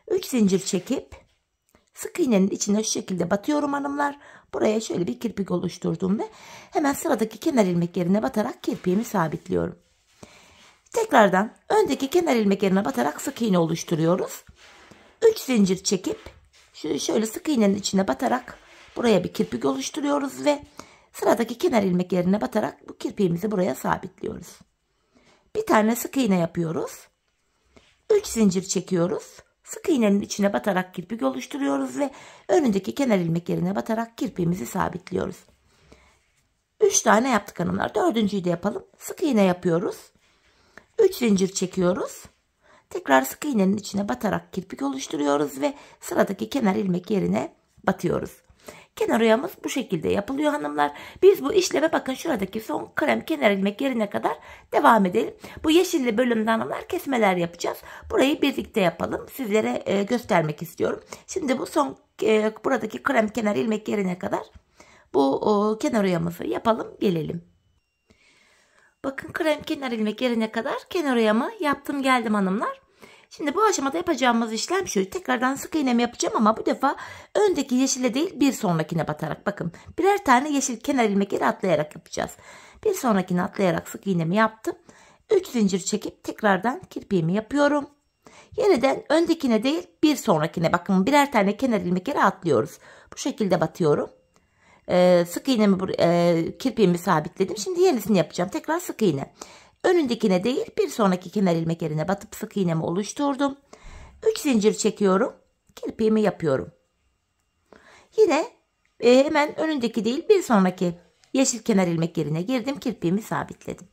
3 zincir çekip sık iğnenin içine şu şekilde batıyorum hanımlar. Buraya şöyle bir kirpik oluşturdum ve hemen sıradaki kenar ilmek yerine batarak kirpiğimi sabitliyorum. Tekrardan öndeki kenar ilmek yerine batarak sık iğne oluşturuyoruz. 3 zincir çekip şöyle sık iğnenin içine batarak buraya bir kirpik oluşturuyoruz ve sıradaki kenar ilmek yerine batarak bu kirpiğimizi buraya sabitliyoruz. Bir tane sık iğne yapıyoruz. 3 zincir çekiyoruz. Sık iğnenin içine batarak kirpik oluşturuyoruz ve önündeki kenar ilmek yerine batarak kirpiğimizi sabitliyoruz. 3 tane yaptık hanımlar. Dördüncüyü de yapalım. Sık iğne yapıyoruz. 3 zincir çekiyoruz. Tekrar sık iğnenin içine batarak kirpik oluşturuyoruz ve sıradaki kenar ilmek yerine batıyoruz. Kenar oyamız bu şekilde yapılıyor hanımlar. Biz bu işleme bakın şuradaki son krem kenar ilmek yerine kadar devam edelim. Bu yeşilli bölümde hanımlar kesmeler yapacağız. Burayı birlikte yapalım. Sizlere göstermek istiyorum. Şimdi bu son buradaki krem kenar ilmek yerine kadar bu kenar oyamızı yapalım gelelim. Bakın krem kenar ilmek yerine kadar kenar oyamı yaptım geldim hanımlar. Şimdi bu aşamada yapacağımız işlem şu. Tekrardan sık iğnemi yapacağım ama bu defa öndeki yeşile değil bir sonrakine batarak. Bakın birer tane yeşil kenar ilmek yeri atlayarak yapacağız. Bir sonrakine atlayarak sık iğnemi yaptım. 3 zincir çekip tekrardan kirpiğimi yapıyorum. Yeniden öndekine değil bir sonrakine bakın birer tane kenar ilmek yeri atlıyoruz. Bu şekilde batıyorum. Sık iğnemi kirpiğimi sabitledim. Şimdi yenisini yapacağım. Tekrar sık iğne. Önündekine değil bir sonraki kenar ilmek yerine batıp sık iğnemi oluşturdum. 3 zincir çekiyorum. Kirpiğimi yapıyorum. Yine hemen önündeki değil bir sonraki yeşil kenar ilmek yerine girdim. Kirpiğimi sabitledim.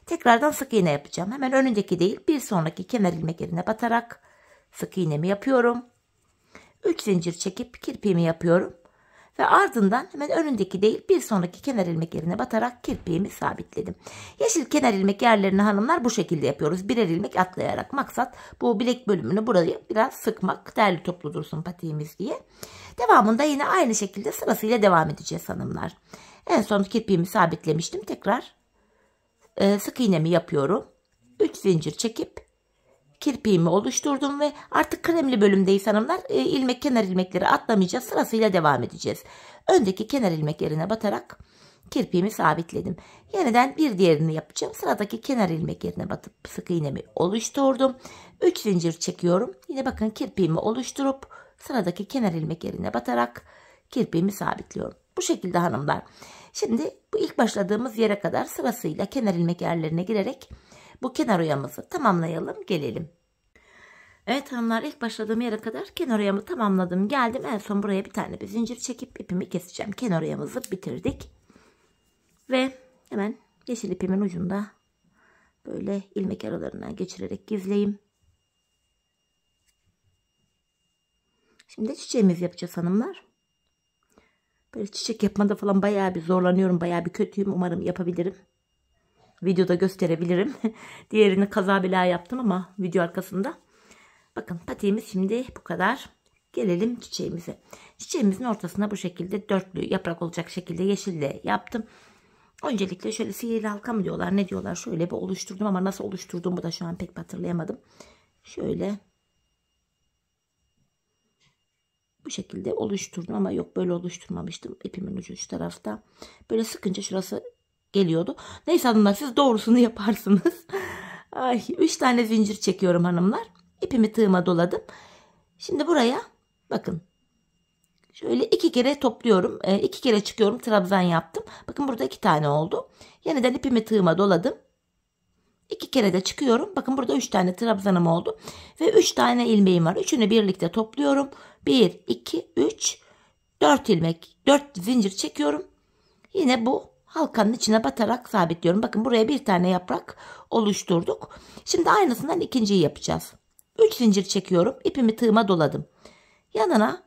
Tekrardan sık iğne yapacağım. Hemen önündeki değil bir sonraki kenar ilmek yerine batarak sık iğnemi yapıyorum. 3 zincir çekip kirpiğimi yapıyorum. Ve ardından hemen önündeki değil bir sonraki kenar ilmek yerine batarak kirpiğimi sabitledim. Yeşil kenar ilmek yerlerini hanımlar bu şekilde yapıyoruz. Birer ilmek atlayarak maksat bu bilek bölümünü burayı biraz sıkmak, derli toplu dursun patiğimiz diye. Devamında yine aynı şekilde sırasıyla devam edeceğiz hanımlar. En son kirpiğimi sabitlemiştim. Tekrar sık iğnemi yapıyorum. 3 zincir çekip kirpiğimi oluşturdum ve artık kremli bölümdeyiz hanımlar. İlmek kenar ilmekleri atlamayacağız. Sırasıyla devam edeceğiz. Öndeki kenar ilmek yerine batarak kirpiğimi sabitledim. Yeniden bir diğerini yapacağım. Sıradaki kenar ilmek yerine batıp sık iğnemi oluşturdum. 3 zincir çekiyorum. Yine bakın kirpiğimi oluşturup sıradaki kenar ilmek yerine batarak kirpiğimi sabitliyorum. Bu şekilde hanımlar. Şimdi bu ilk başladığımız yere kadar sırasıyla kenar ilmek yerlerine girerek bu kenar oyamızı tamamlayalım gelelim. Evet hanımlar ilk başladığım yere kadar kenar oyamı tamamladım geldim. En son buraya bir tane bir zincir çekip ipimi keseceğim. Kenar oyamızı bitirdik. Ve hemen yeşil ipimin ucunda böyle ilmek aralarından geçirerek gizleyeyim. Şimdi çiçeğimizi yapacağız hanımlar. Böyle çiçek yapmada falan bayağı bir zorlanıyorum. Bayağı bir kötüyüm. Umarım yapabilirim. Videoda gösterebilirim. Diğerini kaza bela yaptım ama video arkasında. Bakın patiğimiz şimdi bu kadar. Gelelim çiçeğimize. Çiçeğimizin ortasına bu şekilde dörtlü yaprak olacak şekilde yeşille yaptım. Öncelikle şöyle sihirli halka mı diyorlar ne diyorlar şöyle bir oluşturdum ama nasıl oluşturduğumu da şu an pek hatırlayamadım. Şöyle bu şekilde oluşturdum ama yok böyle oluşturmamıştım. İpimin ucu şu tarafta. Böyle sıkınca şurası geliyordu. Neyse hanımlar siz doğrusunu yaparsınız. Ay, 3 tane zincir çekiyorum hanımlar. İpimi tığıma doladım. Şimdi buraya bakın. Şöyle 2 kere topluyorum. 2 kere çıkıyorum. Trabzan yaptım. Bakın burada 2 tane oldu. Yeniden ipimi tığıma doladım. 2 kere de çıkıyorum. Bakın burada 3 tane trabzanım oldu. Ve 3 tane ilmeğim var. Üçünü birlikte topluyorum. 1, 2, 3, 4 ilmek. 4 zincir çekiyorum. Yine bu halkanın içine batarak sabitliyorum. Bakın buraya bir tane yaprak oluşturduk. Şimdi aynısından ikinciyi yapacağız. 3 zincir çekiyorum. İpimi tığıma doladım. Yanına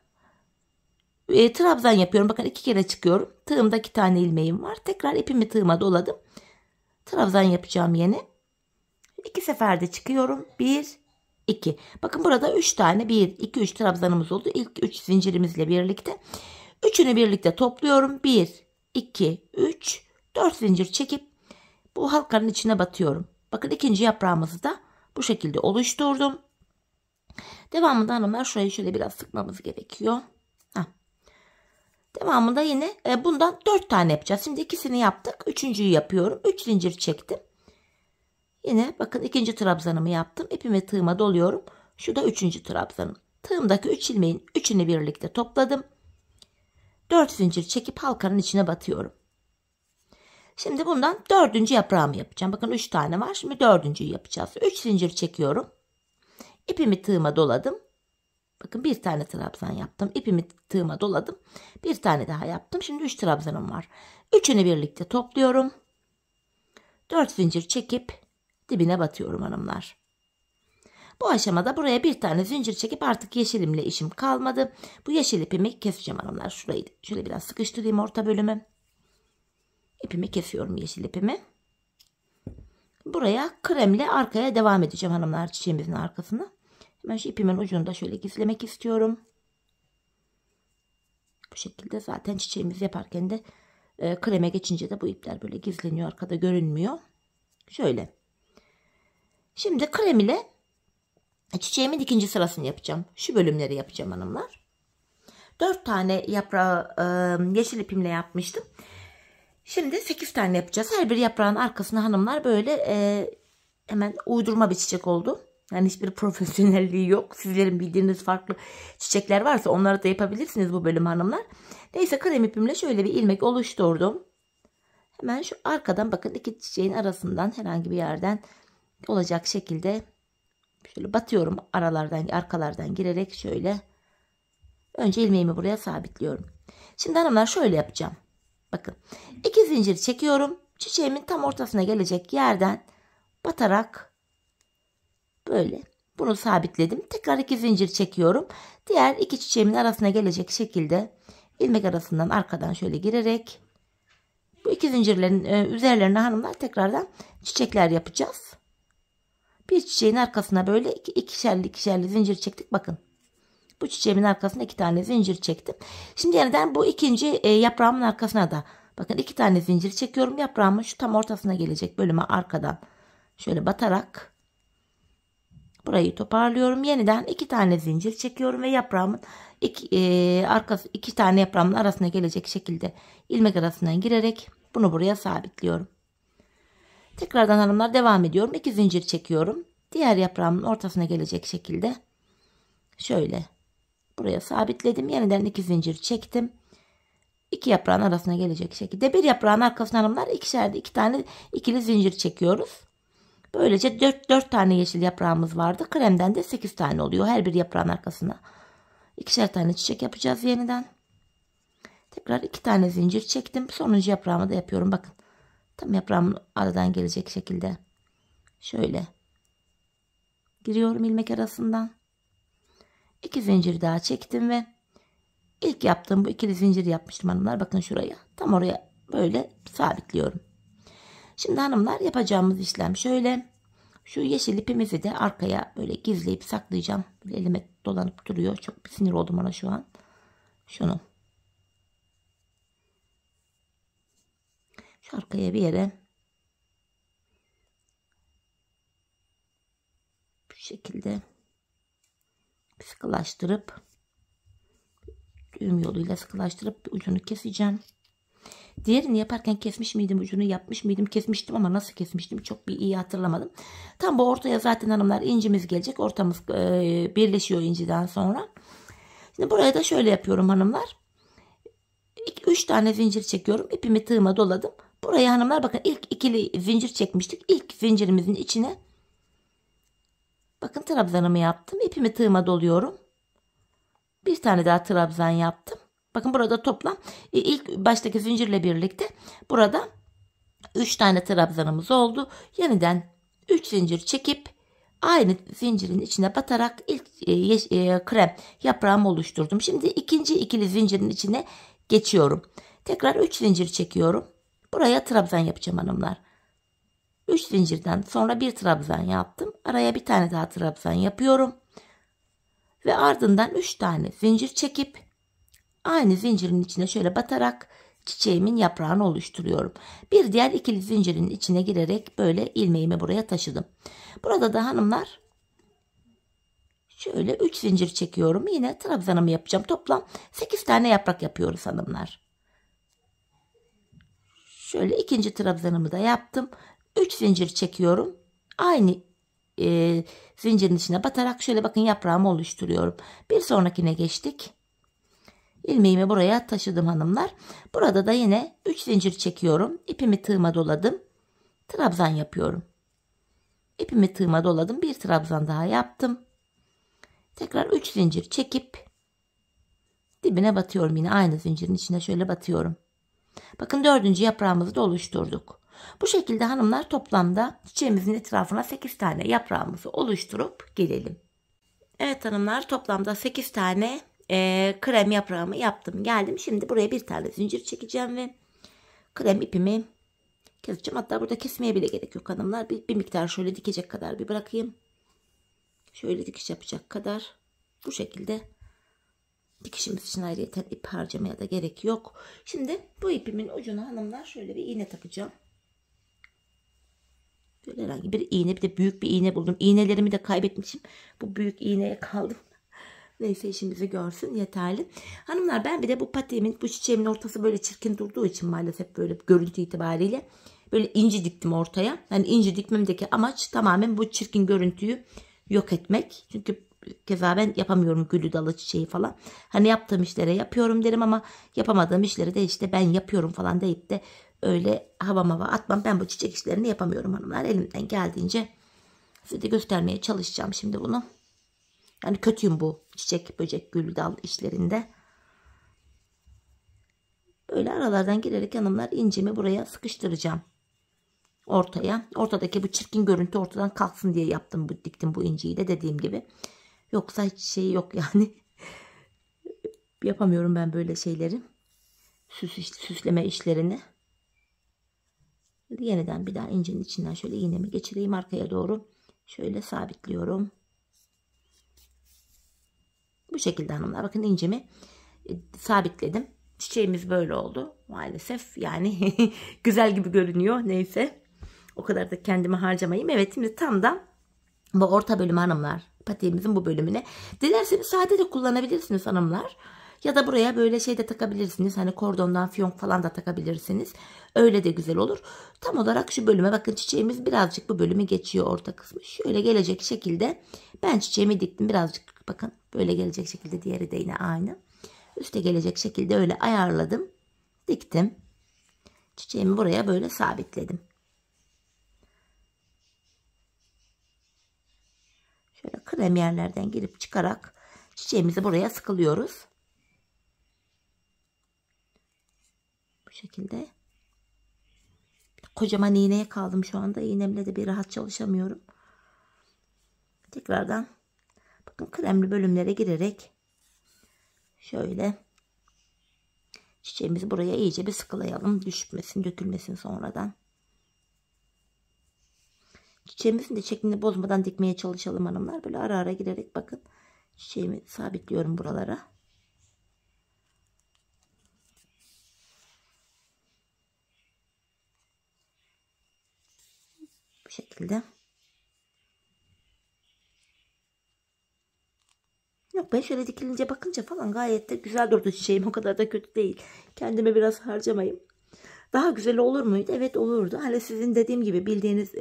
trabzan yapıyorum. Bakın 2 kere çıkıyorum. Tığımda 2 tane ilmeğim var. Tekrar ipimi tığıma doladım. Trabzan yapacağım yine. 2 seferde çıkıyorum. 1, 2. Bakın burada 3 tane 1, 2, 3 trabzanımız oldu. İlk 3 zincirimizle birlikte. Üçünü birlikte topluyorum. 1, 2, 3, 4 zincir çekip bu halkanın içine batıyorum. Bakın ikinci yaprağımızı da bu şekilde oluşturdum. Devamında hanımlar şurayı şöyle biraz sıkmamız gerekiyor. Devamında yine bundan 4 tane yapacağız. Şimdi ikisini yaptık. Üçüncüyü yapıyorum. 3 zincir çektim. Yine bakın ikinci trabzanımı yaptım. İpimi tığıma doluyorum. Şu da üçüncü trabzanım. Tığımdaki 3 ilmeğin üçünü birlikte topladım. 4 zincir çekip halkanın içine batıyorum. Şimdi bundan dördüncü yaprağımı yapacağım. Bakın 3 tane var. Şimdi dördüncüyü yapacağız. 3 zincir çekiyorum. İpimi tığıma doladım. Bakın bir tane trabzan yaptım. İpimi tığıma doladım. Bir tane daha yaptım. Şimdi 3 trabzanım var. Üçünü birlikte topluyorum. 4 zincir çekip dibine batıyorum hanımlar. Bu aşamada buraya bir tane zincir çekip artık yeşilimle işim kalmadı. Bu yeşil ipimi keseceğim hanımlar. Şurayı şöyle biraz sıkıştırayım orta bölümü. İpimi kesiyorum, yeşil ipimi. Buraya kremle arkaya devam edeceğim hanımlar, çiçeğimizin arkasına. Hemen şu ipimin ucunu da şöyle gizlemek istiyorum. Bu şekilde zaten çiçeğimizi yaparken de kreme geçince de bu ipler böyle gizleniyor, arkada görünmüyor. Şöyle. Şimdi krem ile çiçeğimin ikinci sırasını yapacağım. Şu bölümleri yapacağım hanımlar. 4 tane yaprağı yeşil ipimle yapmıştım. Şimdi 8 tane yapacağız. Her bir yaprağın arkasına hanımlar böyle hemen uydurma bir çiçek oldu. Yani hiçbir profesyonelliği yok. Sizlerin bildiğiniz farklı çiçekler varsa onları da yapabilirsiniz bu bölüm hanımlar. Neyse krem ipimle şöyle bir ilmek oluşturdum. Hemen şu arkadan bakın iki çiçeğin arasından herhangi bir yerden olacak şekilde şöyle batıyorum, aralardan arkalardan girerek şöyle. Önce ilmeğimi buraya sabitliyorum. Şimdi hanımlar şöyle yapacağım. Bakın 2 zincir çekiyorum. Çiçeğimin tam ortasına gelecek yerden batarak böyle bunu sabitledim. Tekrar 2 zincir çekiyorum. Diğer iki çiçeğimin arasına gelecek şekilde ilmek arasından arkadan şöyle girerek bu iki zincirlerin üzerlerine hanımlar tekrardan çiçekler yapacağız. Bir çiçeğin arkasına böyle ikişerli zincir çektik. Bakın bu çiçeğimin arkasına 2 tane zincir çektim. Şimdi yeniden bu ikinci yaprağımın arkasına da bakın 2 tane zincir çekiyorum. Yaprağımın şu tam ortasına gelecek bölüme arkadan şöyle batarak burayı toparlıyorum. Yeniden 2 tane zincir çekiyorum ve yaprağımın iki tane yaprağımın arasına gelecek şekilde ilmek arasından girerek bunu buraya sabitliyorum. Tekrardan hanımlar devam ediyorum. 2 zincir çekiyorum. Diğer yaprağımın ortasına gelecek şekilde şöyle buraya sabitledim. Yeniden 2 zincir çektim. 2 yaprağın arasına gelecek şekilde bir yaprağın arkasına hanımlar ikişerde 2 tane ikili zincir çekiyoruz. Böylece 4 tane yeşil yaprağımız vardı. Kremden de 8 tane oluyor. Her bir yaprağın arkasına ikişer tane çiçek yapacağız yeniden. Tekrar 2 tane zincir çektim. Sonuncu yaprağımı da yapıyorum. Bakın. Tam yaprağımın aradan gelecek şekilde. Şöyle. Giriyorum ilmek arasından. 2 zincir daha çektim ve ilk yaptığım bu ikili zincir yapmıştım hanımlar. Bakın şuraya. Tam oraya böyle sabitliyorum. Şimdi hanımlar yapacağımız işlem şöyle. Şu yeşil ipimizi de arkaya böyle gizleyip saklayacağım. Böyle elime dolanıp duruyor. Çok bir sinir oldum ona şu an. Şunu. Şu arkaya bir yere bu şekilde sıkılaştırıp düğüm yoluyla sıkılaştırıp ucunu keseceğim. Diğerini yaparken kesmiş miydim, ucunu yapmış mıydım, kesmiştim ama nasıl kesmiştim çok bir iyi hatırlamadım. Tam bu ortaya zaten hanımlar incimiz gelecek. Ortamız birleşiyor inciden sonra. Şimdi buraya da şöyle yapıyorum hanımlar. 3 tane zincir çekiyorum. İpimi tığıma doladım. Buraya hanımlar bakın ilk ikili zincir çekmiştik. İlk zincirimizin içine bakın trabzanımı yaptım. İpimi tığıma doluyorum. Bir tane daha trabzan yaptım. Bakın burada toplam ilk baştaki zincirle birlikte burada 3 tane trabzanımız oldu. Yeniden 3 zincir çekip aynı zincirin içine batarak ilk krem yaprağımı oluşturdum. Şimdi ikinci ikili zincirin içine geçiyorum. Tekrar 3 zincir çekiyorum. Buraya trabzan yapacağım hanımlar. 3 zincirden sonra bir trabzan yaptım. Araya bir tane daha trabzan yapıyorum. Ve ardından 3 tane zincir çekip aynı zincirin içine şöyle batarak çiçeğimin yaprağını oluşturuyorum. Bir diğer ikili zincirin içine girerek böyle ilmeğimi buraya taşıdım. Burada da hanımlar şöyle 3 zincir çekiyorum. Yine trabzanımı yapacağım. Toplam 8 tane yaprak yapıyoruz hanımlar. Şöyle ikinci trabzanımı da yaptım. 3 zincir çekiyorum. Aynı zincirin içine batarak şöyle bakın yaprağımı oluşturuyorum. Bir sonrakine geçtik. İlmeğimi buraya taşıdım hanımlar. Burada da yine 3 zincir çekiyorum. İpimi tığıma doladım. Trabzan yapıyorum. İpimi tığıma doladım. Bir trabzan daha yaptım. Tekrar 3 zincir çekip dibine batıyorum. Yine aynı zincirin içine şöyle batıyorum. Bakın 4. yaprağımızı da oluşturduk. Bu şekilde hanımlar toplamda çiçeğimizin etrafına 8 tane yaprağımızı oluşturup gelelim. Evet hanımlar, toplamda 8 tane krem yaprağımı yaptım. Geldim. Şimdi buraya bir tane zincir çekeceğim ve krem ipimi keseceğim. Hatta burada kesmeye bile gerek yok hanımlar. Bir miktar şöyle dikecek kadar bir bırakayım. Şöyle dikiş yapacak kadar. Bu şekilde dikişimiz için ayrıca ip harcamaya da gerek yok. Şimdi bu ipimin ucuna hanımlar şöyle bir iğne takacağım. Böyle herhangi bir iğne, bir de büyük bir iğne buldum. İğnelerimi de kaybetmişim. Bu büyük iğneye kaldım. Neyse, işimizi görsün yeterli. Hanımlar, ben bir de bu patiğimin, bu çiçeğimin ortası böyle çirkin durduğu için maalesef böyle görüntü itibariyle böyle inci diktim ortaya. Yani inci dikmemdeki amaç tamamen bu çirkin görüntüyü yok etmek. Çünkü keza ben yapamıyorum gülü dalı çiçeği falan. Hani yaptığım işlere yapıyorum derim ama yapamadığım işleri de işte ben yapıyorum falan deyip de öyle hava atmam. Ben bu çiçek işlerini yapamıyorum hanımlar. Elimden geldiğince size de göstermeye çalışacağım şimdi bunu. Yani kötüyüm bu çiçek, böcek, gül, dal işlerinde. Böyle aralardan girerek hanımlar incimi buraya sıkıştıracağım. Ortaya. Ortadaki bu çirkin görüntü ortadan kalksın diye yaptım, diktim bu inciyi de dediğim gibi. Yoksa hiç şey yok yani. Yapamıyorum ben böyle şeyleri. Süsleme işlerini. Yeniden bir daha incinin içinden şöyle iğnemi geçireyim arkaya doğru. Şöyle sabitliyorum. Bu şekilde hanımlar, bakın incimi sabitledim. Çiçeğimiz böyle oldu maalesef. Yani güzel gibi görünüyor. Neyse. O kadar da kendime harcamayayım. Evet, şimdi tam da bu orta bölümü hanımlar. Patiğimizin bu bölümüne. Dilerseniz sade de kullanabilirsiniz hanımlar. Ya da buraya böyle şey de takabilirsiniz. Hani kordondan fiyonk falan da takabilirsiniz. Öyle de güzel olur. Tam olarak şu bölüme bakın, çiçeğimiz birazcık bu bölümü geçiyor, orta kısmı. Şöyle gelecek şekilde ben çiçeğimi diktim. Birazcık bakın böyle gelecek şekilde, diğeri de yine aynı. Üste gelecek şekilde öyle ayarladım. Diktim. Çiçeğimi buraya böyle sabitledim. Şöyle krem yerlerden girip çıkarak çiçeğimizi buraya sıkılıyoruz. Bu şekilde. Kocaman iğneye kaldım şu anda. İğnemle de bir rahat çalışamıyorum. Tekrardan bakın kremli bölümlere girerek şöyle çiçeğimizi buraya iyice bir sıkılayalım. Düşmesin, dökülmesin sonradan. Çiçeğimizin de şeklini bozmadan dikmeye çalışalım hanımlar. Böyle ara ara girerek bakın çiçeğimi sabitliyorum buralara. Bu şekilde. Yok be, şöyle dikilince bakınca falan gayet de güzel durdu çiçeğim. O kadar da kötü değil. Kendime biraz harcamayayım. Daha güzel olur muydu? Evet, olurdu. Hani sizin dediğim gibi bildiğiniz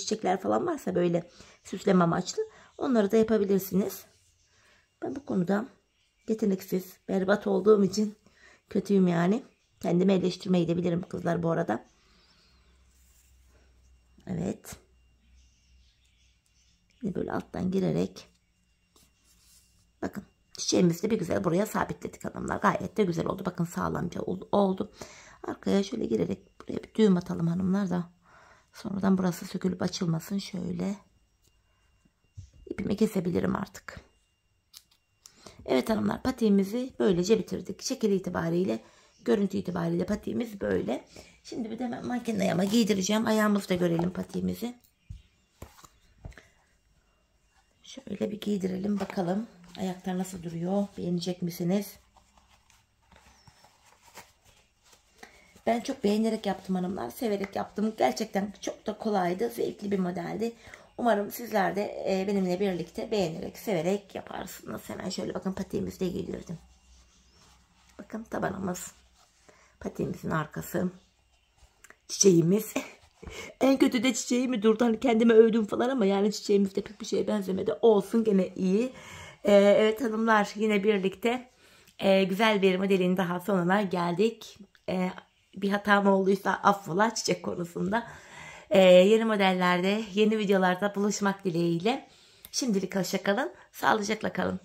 çiçekler falan varsa böyle süsleme amaçlı, onları da yapabilirsiniz. Ben bu konuda yeteneksiz, berbat olduğum için kötüyüm yani. Kendimi eleştirmeyi de bilirim kızlar bu arada. Evet. Yine böyle alttan girerek bakın çiçeğimizi de bir güzel buraya sabitledik hanımlar. Gayet de güzel oldu. Bakın sağlamca oldu. Arkaya şöyle girerek buraya bir düğüm atalım hanımlar da sonradan burası sökülüp açılmasın. Şöyle ipimi kesebilirim artık. Evet hanımlar, patiğimizi böylece bitirdik. Şekil itibariyle, görüntü itibariyle patiğimiz böyle. Şimdi bir de ben makineye ama giydireceğim. Ayağımızı da görelim patiğimizi. Şöyle bir giydirelim bakalım. Ayaklar nasıl duruyor? Beğenecek misiniz? Ben çok beğenerek yaptım hanımlar. Severek yaptım. Gerçekten çok da kolaydı. Zevkli bir modeldi. Umarım sizler de benimle birlikte beğenerek, severek yaparsınız. Hemen şöyle bakın, patiğimizle gelirdim. Bakın tabanımız. Patiğimizin arkası. Çiçeğimiz. En kötü de çiçeği mi durdu? Hani kendime övdüm falan ama yani çiçeğimiz de pek bir şeye benzemedi. Olsun, gene iyi. Evet hanımlar, yine birlikte güzel bir modelin daha sonuna geldik. Bir hatam olduysa affola çiçek konusunda. Yeni modellerde, yeni videolarda buluşmak dileğiyle. Şimdilik hoşça kalın. Sağlıcakla kalın.